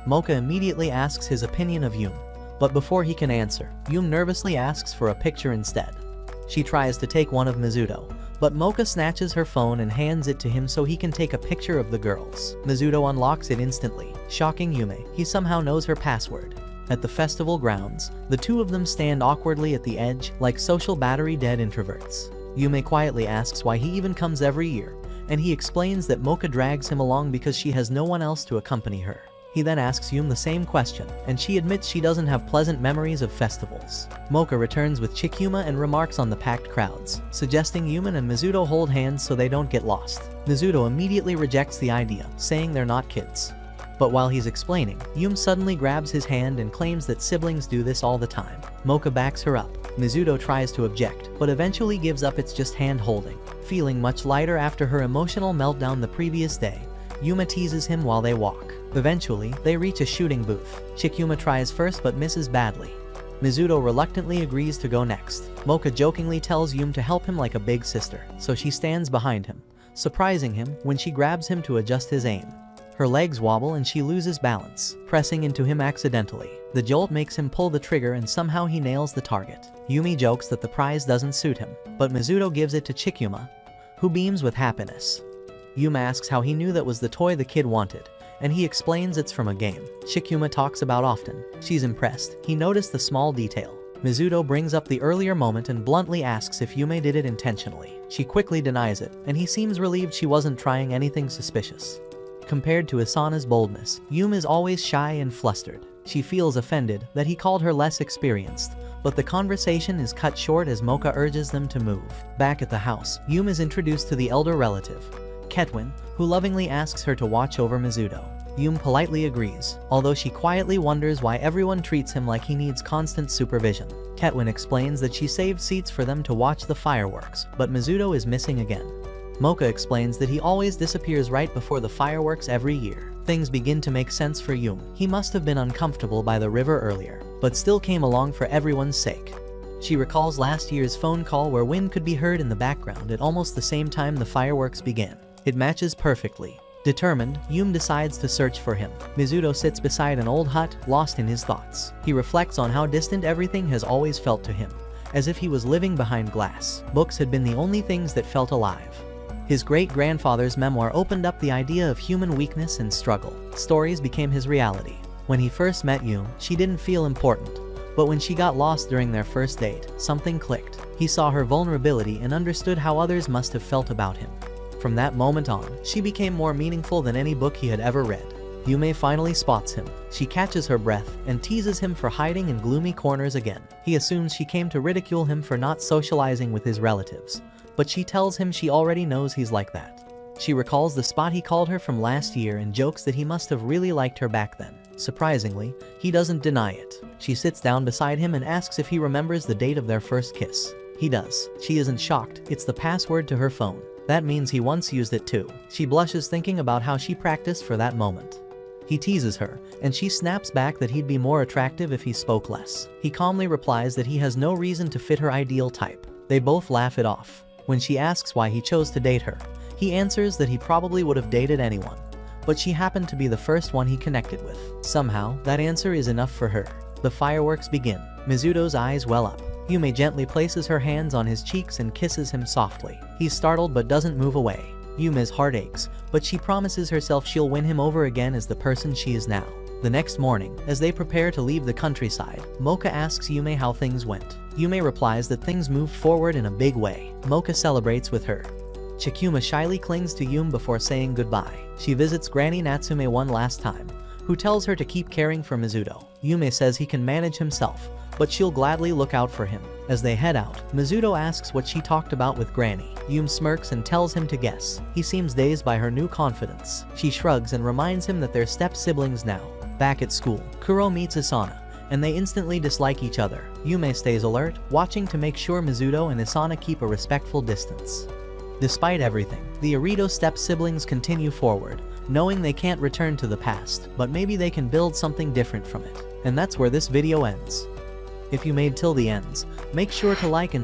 Speaker 1: Mocha immediately asks his opinion of Yum, but before he can answer, Yum nervously asks for a picture instead. She tries to take one of Mizuto, but Mocha snatches her phone and hands it to him so he can take a picture of the girls. Mizuto unlocks it instantly, shocking Yume. He somehow knows her password. At the festival grounds, the two of them stand awkwardly at the edge, like social battery-dead introverts. Yume quietly asks why he even comes every year, and he explains that Mocha drags him along because she has no one else to accompany her. He then asks Yum the same question, and she admits she doesn't have pleasant memories of festivals. Mocha returns with Chikuma and remarks on the packed crowds, suggesting Yuman and Mizuto hold hands so they don't get lost. Mizuto immediately rejects the idea, saying they're not kids. But while he's explaining, Yum suddenly grabs his hand and claims that siblings do this all the time. Mocha backs her up. Mizuto tries to object, but eventually gives up. It's just hand holding. Feeling much lighter after her emotional meltdown the previous day, Yuma teases him while they walk. Eventually, they reach a shooting booth. Chikuma tries first but misses badly. Mizuto reluctantly agrees to go next. Mocha jokingly tells Yum to help him like a big sister, so she stands behind him, surprising him when she grabs him to adjust his aim. Her legs wobble and she loses balance, pressing into him accidentally. The jolt makes him pull the trigger and somehow he nails the target. Yumi jokes that the prize doesn't suit him, but Mizuto gives it to Chikuma, who beams with happiness. Yum asks how he knew that was the toy the kid wanted, and he explains it's from a game Chikuma talks about often. She's impressed. He noticed the small detail. Mizuto brings up the earlier moment and bluntly asks if Yume did it intentionally. She quickly denies it, and he seems relieved she wasn't trying anything suspicious. Compared to Asana's boldness, Yum is always shy and flustered. She feels offended that he called her less experienced, but the conversation is cut short as Mocha urges them to move. Back at the house, Yum is introduced to the elder relative, Ketwin, who lovingly asks her to watch over Mizuto. Yum politely agrees, although she quietly wonders why everyone treats him like he needs constant supervision. Ketwin explains that she saved seats for them to watch the fireworks, but Mizuto is missing again. Mocha explains that he always disappears right before the fireworks every year. Things begin to make sense for Yum. He must have been uncomfortable by the river earlier, but still came along for everyone's sake. She recalls last year's phone call where wind could be heard in the background at almost the same time the fireworks began. It matches perfectly. Determined, Yum decides to search for him. Mizuto sits beside an old hut, lost in his thoughts. He reflects on how distant everything has always felt to him, as if he was living behind glass. Books had been the only things that felt alive. His great-grandfather's memoir opened up the idea of human weakness and struggle. Stories became his reality. When he first met Yum, she didn't feel important. But when she got lost during their first date, something clicked. He saw her vulnerability and understood how others must have felt about him. From that moment on, she became more meaningful than any book he had ever read. Yume finally spots him. She catches her breath and teases him for hiding in gloomy corners again. He assumes she came to ridicule him for not socializing with his relatives, but she tells him she already knows he's like that. She recalls the spot he called her from last year and jokes that he must have really liked her back then. Surprisingly, he doesn't deny it. She sits down beside him and asks if he remembers the date of their first kiss. He does. She isn't shocked. It's the password to her phone. That means he once used it too. She blushes thinking about how she practiced for that moment. He teases her, and she snaps back that he'd be more attractive if he spoke less. He calmly replies that he has no reason to fit her ideal type. They both laugh it off. When she asks why he chose to date her, he answers that he probably would have dated anyone, but she happened to be the first one he connected with. Somehow, that answer is enough for her. The fireworks begin. Mizuto's eyes well up. Yume gently places her hands on his cheeks and kisses him softly. He's startled but doesn't move away. Yume's heart aches, but she promises herself she'll win him over again as the person she is now. The next morning, as they prepare to leave the countryside, Mocha asks Yume how things went. Yume replies that things moved forward in a big way. Mocha celebrates with her. Chikuma shyly clings to Yume before saying goodbye. She visits Granny Natsume one last time, who tells her to keep caring for Mizuto. Yume says he can manage himself, but she'll gladly look out for him. As they head out, Mizuto asks what she talked about with Granny. Yume smirks and tells him to guess. He seems dazed by her new confidence. She shrugs and reminds him that they're step-siblings now. Back at school, Kuro meets Asana, and they instantly dislike each other. Yume stays alert, watching to make sure Mizuto and Isana keep a respectful distance. Despite everything, the Arito step-siblings continue forward, knowing they can't return to the past, but maybe they can build something different from it. And that's where this video ends. If you made till the ends, make sure to like and